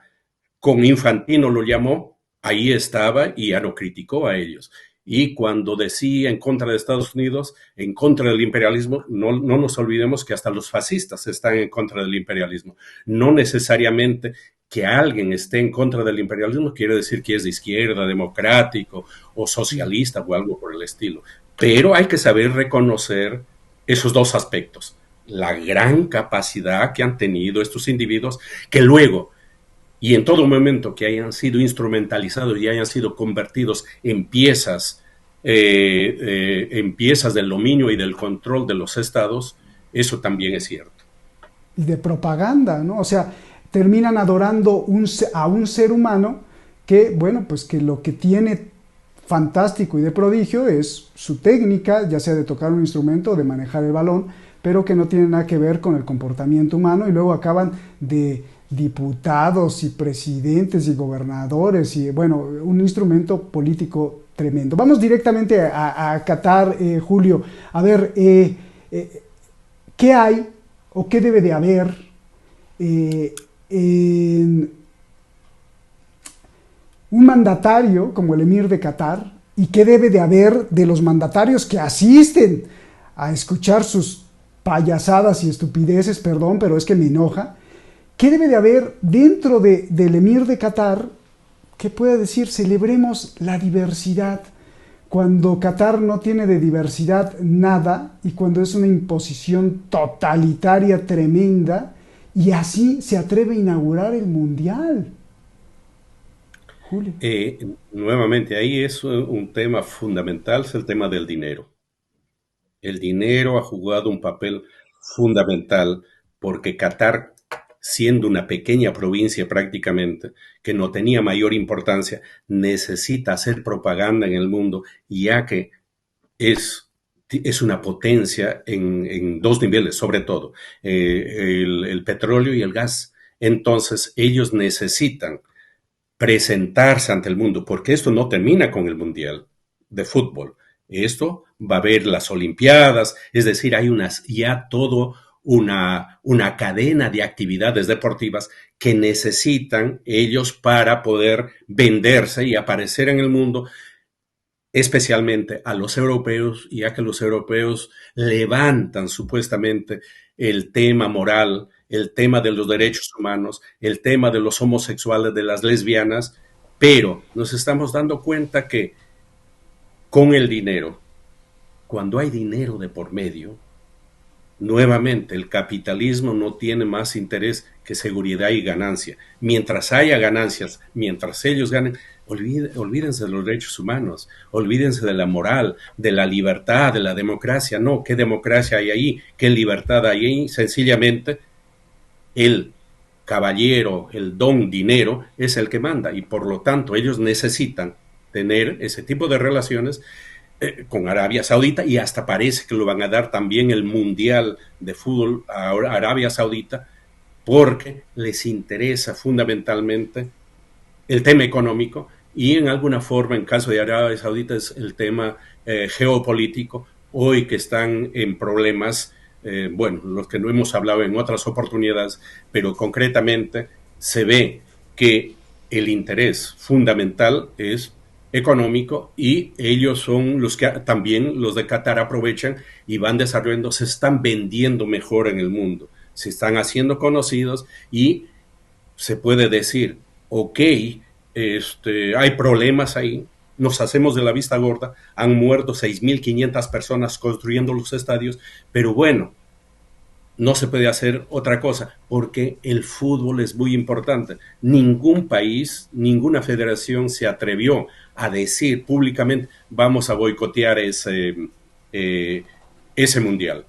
con Infantino lo llamó, ahí estaba y ya lo criticó a ellos. Y cuando decía en contra de Estados Unidos, en contra del imperialismo, no nos olvidemos que hasta los fascistas están en contra del imperialismo. No necesariamente que alguien esté en contra del imperialismo quiere decir que es de izquierda, democrático o socialista o algo por el estilo. Pero hay que saber reconocer esos 2 aspectos. La gran capacidad que han tenido estos individuos, que luego y en todo momento que hayan sido instrumentalizados y hayan sido convertidos en piezas del dominio y del control de los estados, eso también es cierto. Y de propaganda, ¿no? O sea, terminan adorando a un ser humano que, bueno, pues que lo que tiene fantástico y de prodigio es su técnica, ya sea de tocar un instrumento o de manejar el balón, pero que no tiene nada que ver con el comportamiento humano, y luego acaban de diputados y presidentes y gobernadores y, bueno, un instrumento político tremendo. Vamos directamente a Qatar, Julio. A ver, ¿qué hay o qué debe de haber en un mandatario como el emir de Qatar, y qué debe de haber de los mandatarios que asisten a escuchar sus payasadas y estupideces? Perdón, pero es que me enoja. ¿Qué debe de haber dentro del emir de Qatar que pueda decir celebremos la diversidad, cuando Qatar no tiene de diversidad nada y cuando es una imposición totalitaria tremenda, y así se atreve a inaugurar el Mundial? Julio. Nuevamente, ahí es un tema fundamental, es el tema del dinero. El dinero ha jugado un papel fundamental porque Qatar, siendo una pequeña provincia prácticamente, que no tenía mayor importancia, necesita hacer propaganda en el mundo, ya que es una potencia en 2 niveles, sobre todo, el petróleo y el gas. Entonces, ellos necesitan presentarse ante el mundo, porque esto no termina con el Mundial de Fútbol. Esto va a haber las Olimpiadas, es decir, hay ya todo una cadena de actividades deportivas que necesitan ellos para poder venderse y aparecer en el mundo especialmente a los europeos, ya que los europeos levantan supuestamente el tema moral, el tema de los derechos humanos, el tema de los homosexuales, de las lesbianas, pero nos estamos dando cuenta que con el dinero, cuando hay dinero de por medio, nuevamente el capitalismo no tiene más interés que seguridad y ganancia. Mientras haya ganancias, mientras ellos ganen, olvídense de los derechos humanos, olvídense de la moral, de la libertad, de la democracia. No, ¿qué democracia hay ahí? ¿Qué libertad hay ahí? Sencillamente el caballero, el don dinero es el que manda, y por lo tanto ellos necesitan tener ese tipo de relaciones con Arabia Saudita, y hasta parece que lo van a dar también el Mundial de Fútbol a Arabia Saudita, porque les interesa fundamentalmente el tema económico, y en alguna forma, en caso de Arabia Saudita, es el tema geopolítico, hoy que están en problemas, bueno, los que no hemos hablado en otras oportunidades, pero concretamente se ve que el interés fundamental es económico, y ellos son los que también, los de Qatar, aprovechan y van desarrollando, se están vendiendo mejor en el mundo, se están haciendo conocidos, y se puede decir, ok, hay problemas ahí, nos hacemos de la vista gorda, han muerto 6.500 personas construyendo los estadios, pero bueno, no se puede hacer otra cosa, porque el fútbol es muy importante. Ningún país, ninguna federación se atrevió a decir públicamente, vamos a boicotear ese mundial.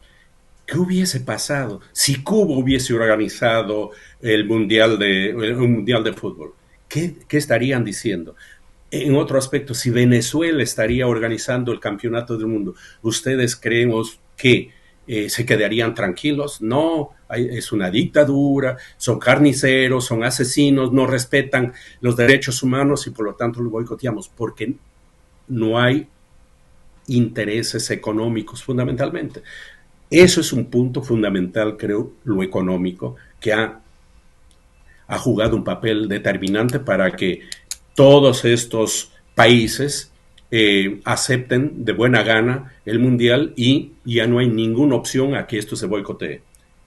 ¿Qué hubiese pasado si Cuba hubiese organizado un mundial de fútbol? ¿Qué estarían diciendo? En otro aspecto, si Venezuela estaría organizando el campeonato del mundo, ¿ustedes creen que se quedarían tranquilos? No, es una dictadura, son carniceros, son asesinos, no respetan los derechos humanos, y por lo tanto lo boicoteamos, porque no hay intereses económicos fundamentalmente. Eso es un punto fundamental, creo, lo económico, que ha jugado un papel determinante para que todos estos países acepten de buena gana el mundial, y ya no hay ninguna opción a que esto se boicotee.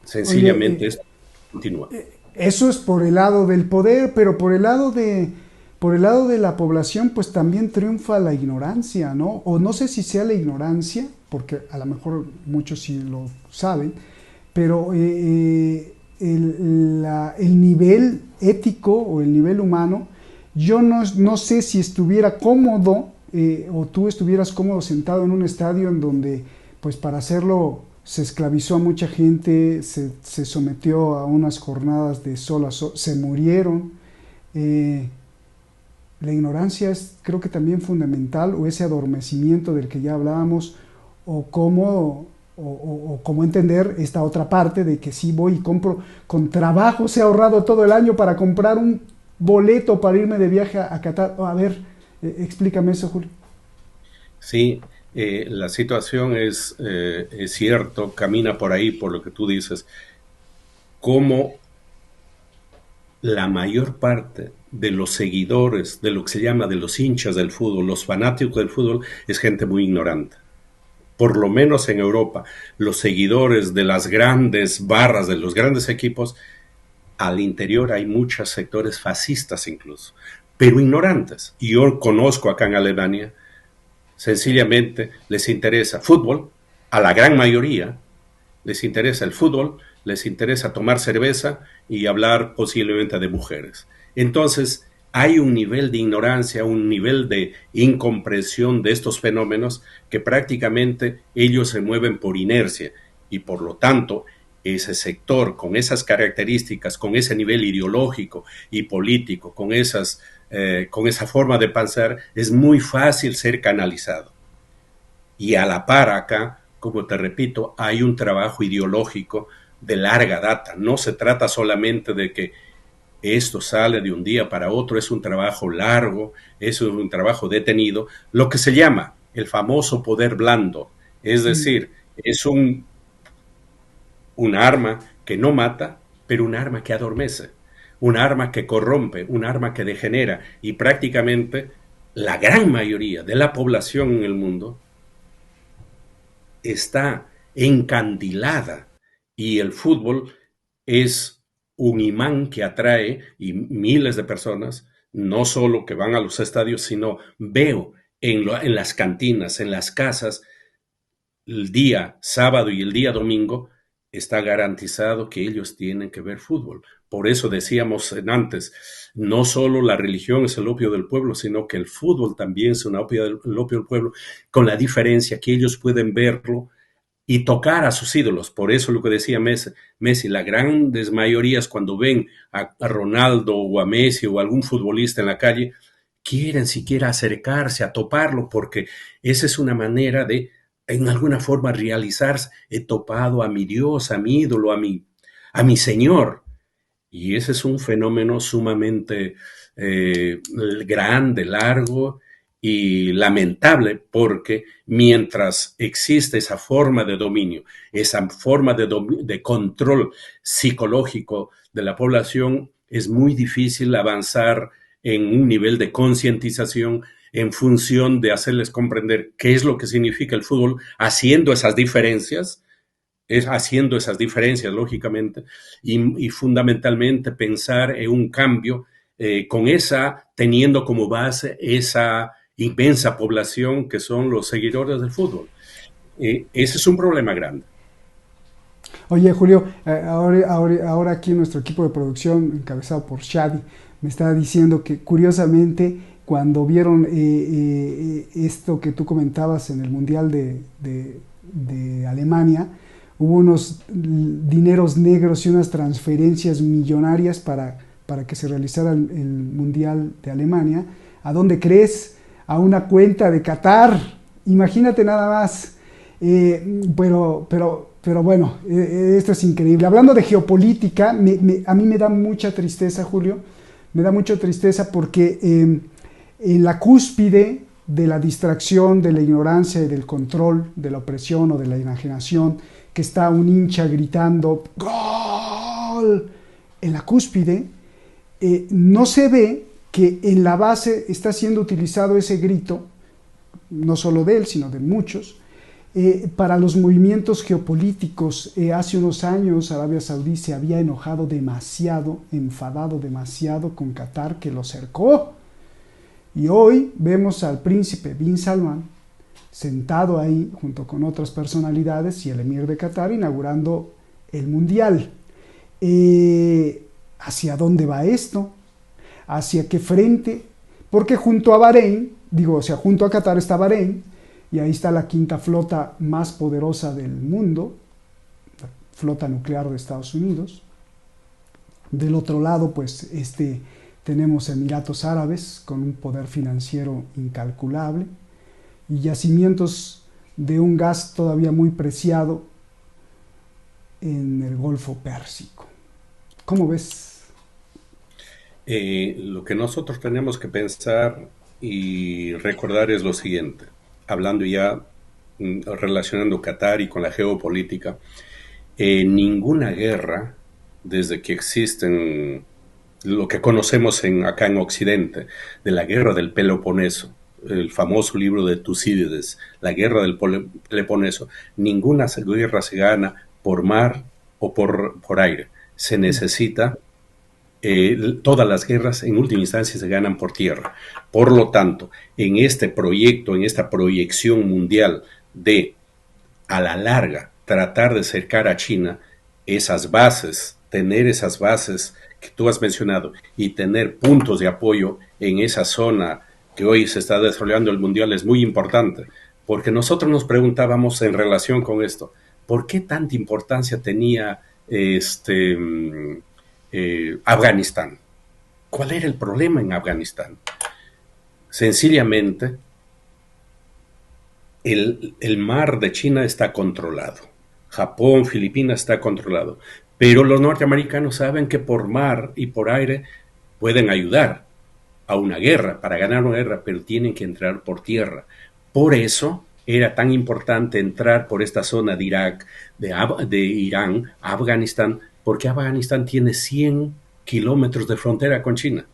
Sencillamente esto continúa. Eso es por el lado del poder, pero por el lado de la población, pues también triunfa la ignorancia, ¿no? O no sé si sea la ignorancia, porque a lo mejor muchos sí lo saben, pero el nivel ético o el nivel humano, yo no sé si estuviera cómodo o tú estuvieras cómodo sentado en un estadio en donde, pues para hacerlo, se esclavizó a mucha gente, se sometió a unas jornadas de sol a sol, se murieron. La ignorancia es, creo que también fundamental, o ese adormecimiento del que ya hablábamos, o cómo entender esta otra parte de que sí voy y compro, con trabajo se ha ahorrado todo el año para comprar un boleto para irme de viaje a Qatar. A ver, explícame eso, Julio. Sí, la situación es cierto, camina por ahí, por lo que tú dices, como la mayor parte de los seguidores, de lo que se llama de los hinchas del fútbol, los fanáticos del fútbol, es gente muy ignorante. Por lo menos en Europa, los seguidores de las grandes barras, de los grandes equipos, al interior hay muchos sectores fascistas incluso, pero ignorantes. Y yo conozco acá en Alemania, sencillamente les interesa fútbol, a la gran mayoría les interesa el fútbol, les interesa tomar cerveza y hablar posiblemente de mujeres. Entonces, hay un nivel de ignorancia, un nivel de incomprensión de estos fenómenos, que prácticamente ellos se mueven por inercia, y por lo tanto ese sector con esas características, con ese nivel ideológico y político, con esa forma de pensar, es muy fácil ser canalizado. Y a la par acá, como te repito, hay un trabajo ideológico de larga data. No se trata solamente de que esto sale de un día para otro, es un trabajo largo, es un trabajo detenido, lo que se llama el famoso poder blando, es decir, es un arma que no mata, pero un arma que adormece, un arma que corrompe, un arma que degenera, y prácticamente la gran mayoría de la población en el mundo está encandilada y el fútbol es un imán que atrae y miles de personas, no solo que van a los estadios, sino veo en las cantinas, en las casas, el día sábado y el día domingo, está garantizado que ellos tienen que ver fútbol. Por eso decíamos antes, no solo la religión es el opio del pueblo, sino que el fútbol también es el opio del pueblo, con la diferencia que ellos pueden verlo y tocar a sus ídolos. Por eso lo que decía Messi, las grandes mayorías cuando ven a Ronaldo o a Messi o a algún futbolista en la calle, quieren siquiera acercarse a toparlo, porque esa es una manera de, en alguna forma, realizarse. He topado a mi Dios, a mi ídolo, a mi Señor. Y ese es un fenómeno sumamente grande, largo y lamentable, porque mientras existe esa forma de dominio, esa forma de control psicológico de la población, es muy difícil avanzar en un nivel de concientización en función de hacerles comprender qué es lo que significa el fútbol, haciendo esas diferencias, lógicamente, y fundamentalmente pensar en un cambio teniendo como base esa inmensa población que son los seguidores del fútbol. Ese es un problema grande. Oye, Julio, ahora aquí nuestro equipo de producción, encabezado por Shadi, me está diciendo que curiosamente cuando vieron esto que tú comentabas en el Mundial de Alemania, hubo unos dineros negros y unas transferencias millonarias para que se realizara el Mundial de Alemania. ¿A dónde crees? A una cuenta de Qatar. Imagínate nada más. Pero bueno, esto es increíble. Hablando de geopolítica, a mí me da mucha tristeza, Julio. Me da mucha tristeza porque en la cúspide de la distracción, de la ignorancia y del control, de la opresión o de la enajenación, que está un hincha gritando ¡Gol! En la cúspide, no se ve que en la base está siendo utilizado ese grito, no solo de él, sino de muchos, para los movimientos geopolíticos. Hace unos años Arabia Saudí se había enfadado demasiado con Qatar, que lo cercó. Y hoy vemos al príncipe Bin Salman sentado ahí junto con otras personalidades y el emir de Qatar inaugurando el Mundial. ¿Hacia dónde va esto? ¿Hacia qué frente? Porque junto a junto a Qatar está Bahrein, y ahí está la quinta flota más poderosa del mundo, la flota nuclear de Estados Unidos. Del otro lado, pues, tenemos Emiratos Árabes con un poder financiero incalculable y yacimientos de un gas todavía muy preciado en el Golfo Pérsico. ¿Cómo ves? Lo que nosotros tenemos que pensar y recordar es lo siguiente, hablando ya, relacionando Qatar y con la geopolítica. Ninguna guerra, desde que existen lo que conocemos acá en Occidente, de la guerra del Peloponeso, el famoso libro de Tucídides, la guerra del Peloponeso, ninguna guerra se gana por mar o por aire. Se necesita, todas las guerras en última instancia se ganan por tierra. Por lo tanto, en este proyecto, en esta proyección mundial de, a la larga, tratar de cercar a China, tener esas bases que tú has mencionado y tener puntos de apoyo en esa zona que hoy se está desarrollando el mundial es muy importante, porque nosotros nos preguntábamos en relación con esto, ¿por qué tanta importancia tenía Afganistán? ¿Cuál era el problema en Afganistán? Sencillamente, el mar de China está controlado. Japón, Filipinas está controlado. Pero los norteamericanos saben que por mar y por aire pueden ayudar a una guerra, para ganar una guerra, pero tienen que entrar por tierra. Por eso era tan importante entrar por esta zona de Irak, de Irán, Afganistán, porque Afganistán tiene 100 kilómetros de frontera con China.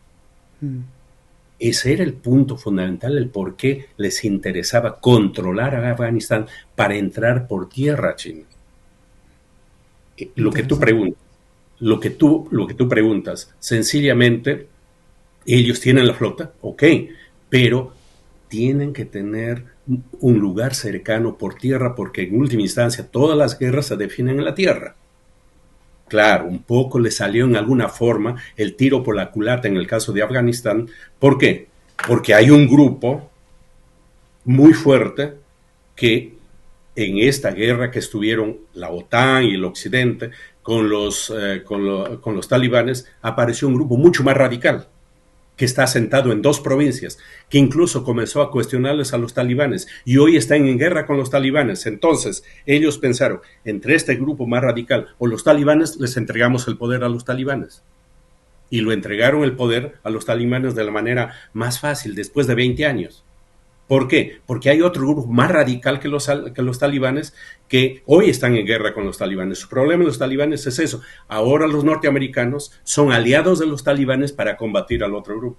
Ese era el punto fundamental, el por qué les interesaba controlar a Afganistán para entrar por tierra a China. Lo que tú Interesante. preguntas, lo que tú preguntas, sencillamente ellos tienen la flota, ok, pero tienen que tener un lugar cercano por tierra porque en última instancia todas las guerras se definen en la tierra. Claro, un poco le salió en alguna forma el tiro por la culata en el caso de Afganistán. ¿Por qué? Porque hay un grupo muy fuerte que en esta guerra que estuvieron la OTAN y el Occidente con los talibanes, apareció un grupo mucho más radical que está asentado en dos provincias, que incluso comenzó a cuestionarles a los talibanes y hoy están en guerra con los talibanes. Entonces, ellos pensaron, entre este grupo más radical o los talibanes, les entregamos el poder a los talibanes. Y lo entregaron el poder a los talibanes de la manera más fácil, después de 20 años. ¿Por qué? Porque hay otro grupo más radical que los talibanes que hoy están en guerra con los talibanes. Su problema de los talibanes es eso. Ahora los norteamericanos son aliados de los talibanes para combatir al otro grupo.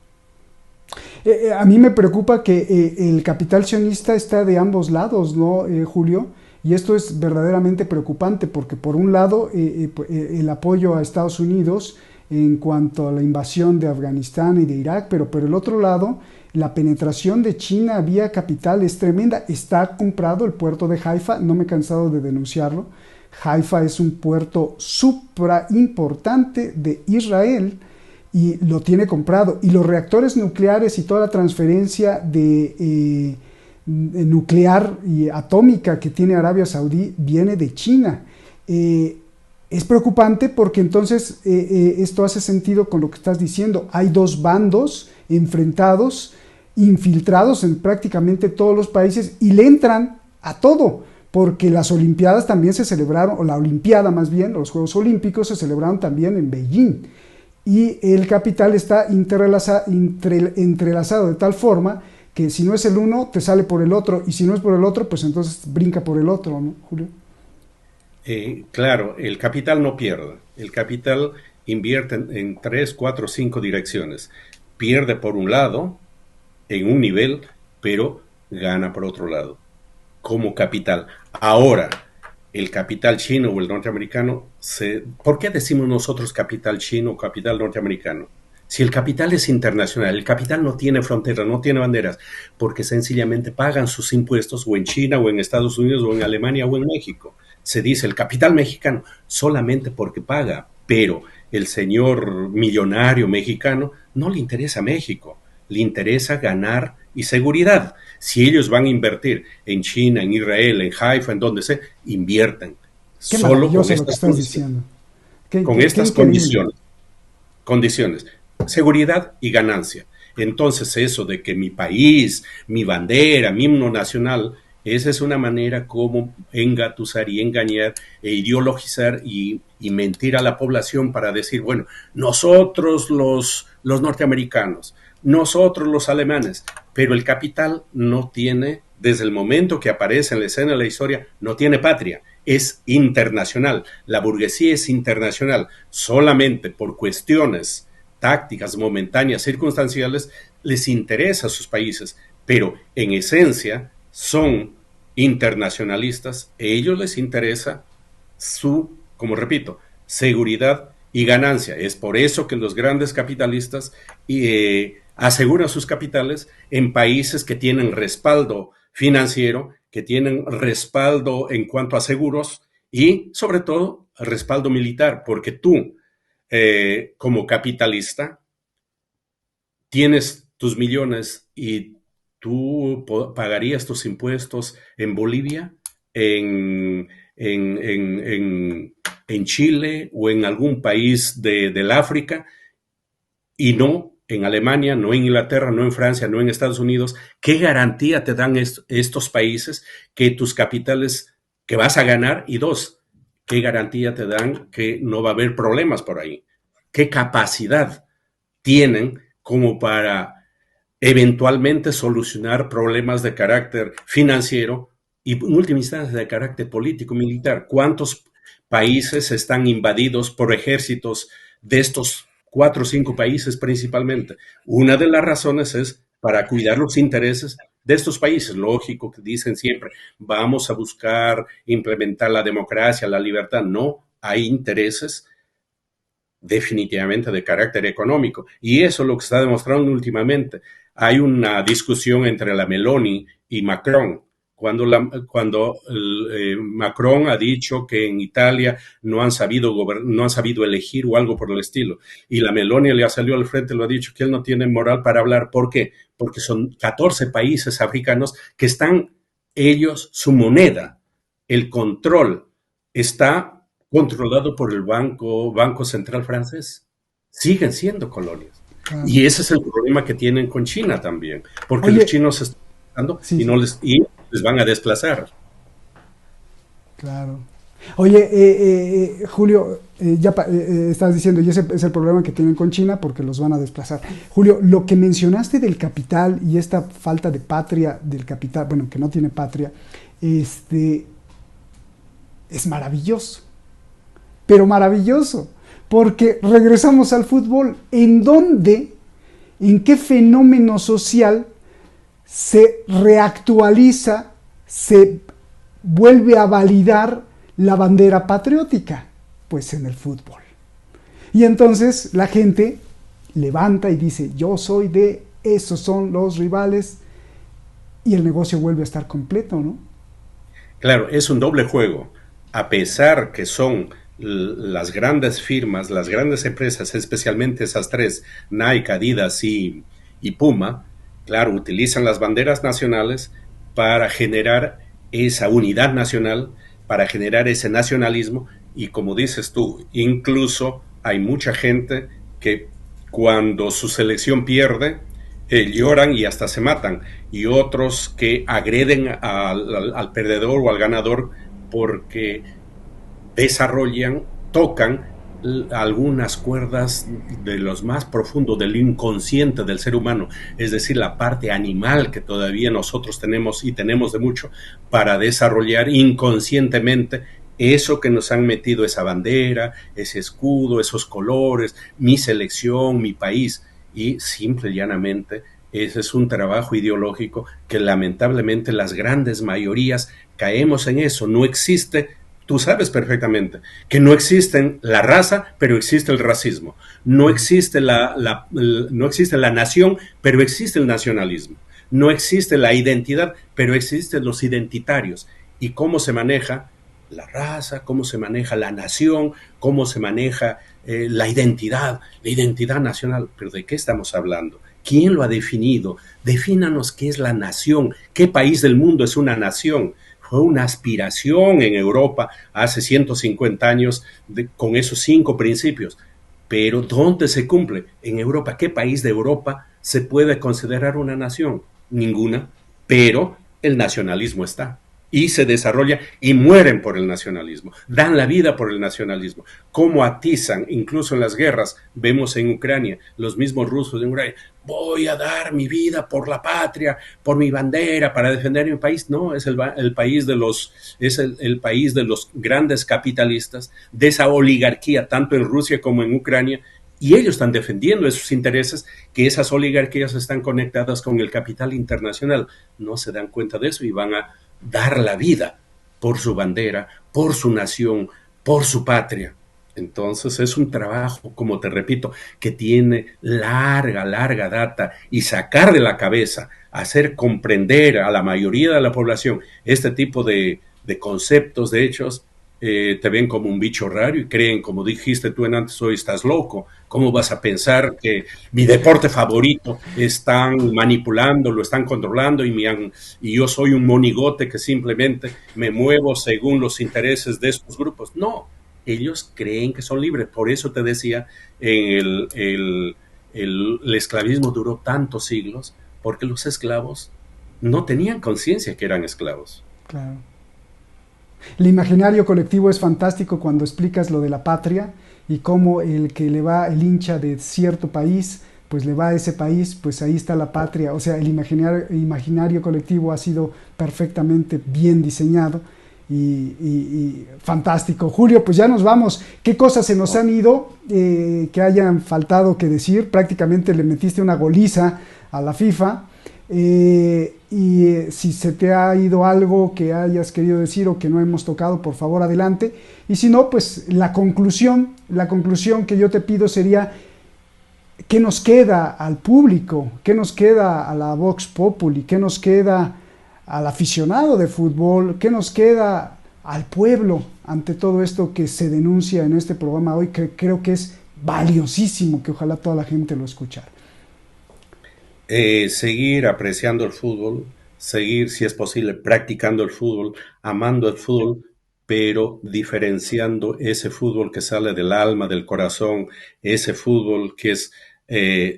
A mí me preocupa que el capital sionista está de ambos lados, ¿no, Julio? Y esto es verdaderamente preocupante porque por un lado el apoyo a Estados Unidos en cuanto a la invasión de Afganistán y de Irak, pero por el otro lado la penetración de China vía capital es tremenda. Está comprado el puerto de Haifa, no me he cansado de denunciarlo. Haifa es un puerto supra importante de Israel y lo tiene comprado. Y los reactores nucleares y toda la transferencia de nuclear y atómica que tiene Arabia Saudí viene de China. Es preocupante porque entonces esto hace sentido con lo que estás diciendo. Hay dos bandos enfrentados, infiltrados en prácticamente todos los países y le entran a todo, porque las Olimpiadas también se celebraron, o la Olimpiada más bien, los Juegos Olímpicos se celebraron también en Beijing. Y el capital está entrelazado de tal forma que si no es el uno, te sale por el otro, y si no es por el otro, pues entonces brinca por el otro, ¿no, Julio? Claro, el capital no pierde. El capital invierte en 3, 4, 5 direcciones. Pierde por un lado, en un nivel, pero gana por otro lado, como capital. Ahora, el capital chino o el norteamericano, ¿por qué decimos nosotros capital chino o capital norteamericano? Si el capital es internacional, el capital no tiene fronteras, no tiene banderas, porque sencillamente pagan sus impuestos o en China o en Estados Unidos o en Alemania o en México. Se dice el capital mexicano solamente porque paga, pero el señor millonario mexicano no le interesa México, le interesa ganar y seguridad. Si ellos van a invertir en China, en Israel, en Haifa, en donde sea, invierten. Qué Solo con maravilloso lo que estas estás condiciones. diciendo. Con Qué estas increíble. condiciones, seguridad y ganancia. Entonces eso de que mi país, mi bandera, mi himno nacional, esa es una manera como engatusar y engañar e ideologizar y mentir a la población para decir, bueno, nosotros los norteamericanos, nosotros los alemanes, pero el capital no tiene, desde el momento que aparece en la escena de la historia, no tiene patria, es internacional, la burguesía es internacional, solamente por cuestiones tácticas, momentáneas, circunstanciales, les interesa a sus países, pero en esencia son internacionalistas, a ellos les interesa su, como repito, seguridad y ganancia. Es por eso que los grandes capitalistas aseguran sus capitales en países que tienen respaldo financiero, que tienen respaldo en cuanto a seguros y sobre todo respaldo militar, porque tú como capitalista tienes tus millones y tú pagarías tus impuestos en Bolivia, en, en, en, en Chile o en algún país del África y no en Alemania, no en Inglaterra, no en Francia, no en Estados Unidos. ¿Qué garantía te dan estos países que tus capitales, que vas a ganar? Y dos, ¿qué garantía te dan que no va a haber problemas por ahí? ¿Qué capacidad tienen como para eventualmente solucionar problemas de carácter financiero y en última instancia de carácter político militar? ¿Cuántos países están invadidos por ejércitos de estos 4 o 5 países principalmente. Una de las razones es para cuidar los intereses de estos países. Lógico que dicen siempre, vamos a buscar implementar la democracia, la libertad. No, hay intereses definitivamente de carácter económico. Y eso es lo que está demostrando últimamente. Hay una discusión entre la Meloni y Macron. Cuando Macron ha dicho que en Italia no han sabido elegir o algo por el estilo, y la Meloni le ha salido al frente y lo ha dicho que él no tiene moral para hablar. ¿Por qué? Porque son 14 países africanos que están ellos, su moneda, el control está controlado por el Banco Central francés. Siguen siendo colonias. Claro. Y ese es el problema que tienen con China también, porque Oye, los chinos se están sí, y les van a desplazar. claro. Oye, Julio, estás diciendo, y ese es el problema que tienen con China porque los van a desplazar. Julio, lo que mencionaste del capital y esta falta de patria del capital, bueno, que no tiene patria, es maravilloso, pero maravilloso, porque regresamos al fútbol. ¿En qué fenómeno social se reactualiza, se vuelve a validar la bandera patriótica? Pues en el fútbol. Y entonces la gente levanta y dice, yo soy de, esos son los rivales, y el negocio vuelve a estar completo, ¿no? Claro, es un doble juego. A pesar que son las grandes firmas, las grandes empresas, especialmente esas tres, Nike, Adidas y Puma, claro, utilizan las banderas nacionales para generar esa unidad nacional, para generar ese nacionalismo, y como dices tú, incluso hay mucha gente que cuando su selección pierde, lloran y hasta se matan, y otros que agreden al perdedor o al ganador porque desarrollan, tocan algunas cuerdas de los más profundos del inconsciente del ser humano, es decir, la parte animal que todavía nosotros tenemos y tenemos de mucho para desarrollar inconscientemente eso que nos han metido, esa bandera, ese escudo, esos colores, mi selección, mi país, y simple y llanamente ese es un trabajo ideológico que lamentablemente las grandes mayorías caemos en eso. No existe. Tú sabes perfectamente que no existe la raza, pero existe el racismo. No existe no existe la nación, pero existe el nacionalismo. No existe la identidad, pero existen los identitarios. ¿Y cómo se maneja la raza? ¿Cómo se maneja la nación? ¿Cómo se maneja la identidad nacional? ¿Pero de qué estamos hablando? ¿Quién lo ha definido? Defínanos qué es la nación. ¿Qué país del mundo es una nación? Fue una aspiración en Europa hace 150 años con esos 5 principios. Pero ¿dónde se cumple? En Europa. ¿Qué país de Europa se puede considerar una nación? Ninguna. Pero el nacionalismo está. Y se desarrolla y mueren por el nacionalismo. Dan la vida por el nacionalismo. Cómo atizan, incluso en las guerras, vemos en Ucrania, los mismos rusos en Ucrania, voy a dar mi vida por la patria, por mi bandera, para defender mi país. No, es el país de el país de los grandes capitalistas, de esa oligarquía, tanto en Rusia como en Ucrania, y ellos están defendiendo esos intereses, que esas oligarquías están conectadas con el capital internacional. No se dan cuenta de eso y van a dar la vida por su bandera, por su nación, por su patria. Entonces es un trabajo, como te repito, que tiene larga data, y sacar de la cabeza, hacer comprender a la mayoría de la población este tipo de conceptos, de hechos, te ven como un bicho raro y creen, como dijiste tú en antes, hoy estás loco. ¿Cómo vas a pensar que mi deporte favorito están manipulando, lo están controlando y yo soy un monigote que simplemente me muevo según los intereses de estos grupos? No, ellos creen que son libres. Por eso te decía, el esclavismo duró tantos siglos, porque los esclavos no tenían conciencia que eran esclavos. Claro. El imaginario colectivo es fantástico cuando explicas lo de la patria y cómo el que le va el hincha de cierto país, pues le va a ese país, pues ahí está la patria. O sea, el imaginario colectivo ha sido perfectamente bien diseñado y fantástico. Julio, pues ya nos vamos. ¿Qué cosas se nos han ido que hayan faltado que decir? Prácticamente le metiste una goliza a la FIFA. Si se te ha ido algo que hayas querido decir o que no hemos tocado, por favor adelante. Y si no, pues la conclusión que yo te pido sería: ¿qué nos queda al público? ¿Qué nos queda a la Vox Populi? ¿Qué nos queda al aficionado de fútbol? ¿Qué nos queda al pueblo ante todo esto que se denuncia en este programa hoy, que creo que es valiosísimo, que ojalá toda la gente lo escuchara? Seguir apreciando el fútbol, seguir, si es posible, practicando el fútbol, amando el fútbol, pero diferenciando ese fútbol que sale del alma, del corazón, ese fútbol que es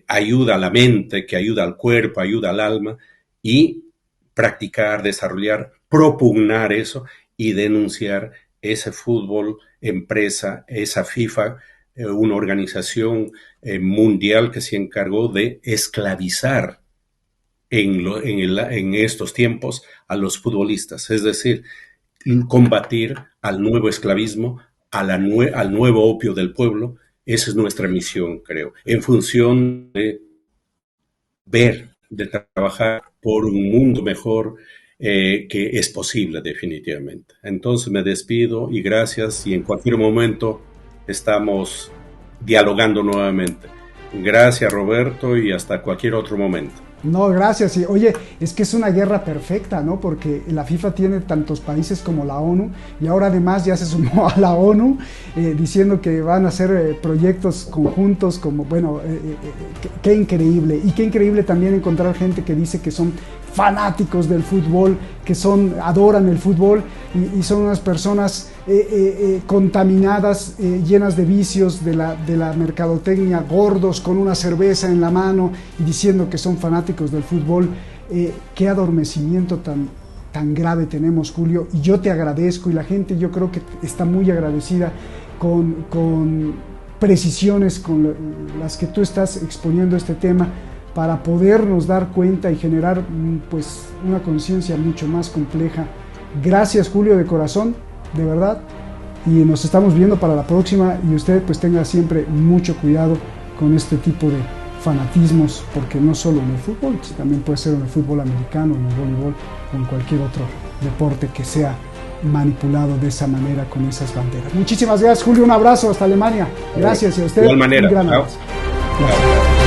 ayuda a la mente, que ayuda al cuerpo, ayuda al alma, y practicar, desarrollar, propugnar eso y denunciar ese fútbol empresa, esa FIFA, una organización mundial que se encargó de esclavizar en estos tiempos a los futbolistas, es decir, combatir al nuevo esclavismo, al nuevo opio del pueblo. Esa es nuestra misión, creo, en función de ver, de trabajar por un mundo mejor que es posible definitivamente. Entonces me despido y gracias, y en cualquier momento estamos dialogando nuevamente. Gracias, Roberto, y hasta cualquier otro momento. No, gracias. Y, oye, es que es una guerra perfecta, ¿no? Porque la FIFA tiene tantos países como la ONU, y ahora además ya se sumó a la ONU diciendo que van a hacer proyectos conjuntos, como, bueno, qué increíble. Y qué increíble también encontrar gente que dice que son fanáticos del fútbol, que adoran el fútbol y son unas personas contaminadas, llenas de vicios de la mercadotecnia, gordos con una cerveza en la mano y diciendo que son fanáticos del fútbol. Qué adormecimiento tan grave tenemos, Julio, y yo te agradezco, y la gente, yo creo que está muy agradecida con precisiones con las que tú estás exponiendo este tema, para podernos dar cuenta y generar pues una conciencia mucho más compleja. Gracias, Julio, de corazón, de verdad, y nos estamos viendo para la próxima, y usted pues tenga siempre mucho cuidado con este tipo de fanatismos, porque no solo en el fútbol, también puede ser en el fútbol americano, en el voleibol o en cualquier otro deporte que sea manipulado de esa manera, con esas banderas. Muchísimas gracias, Julio, un abrazo hasta Alemania. Gracias, y a usted de igual manera. un gran abrazo. Gracias.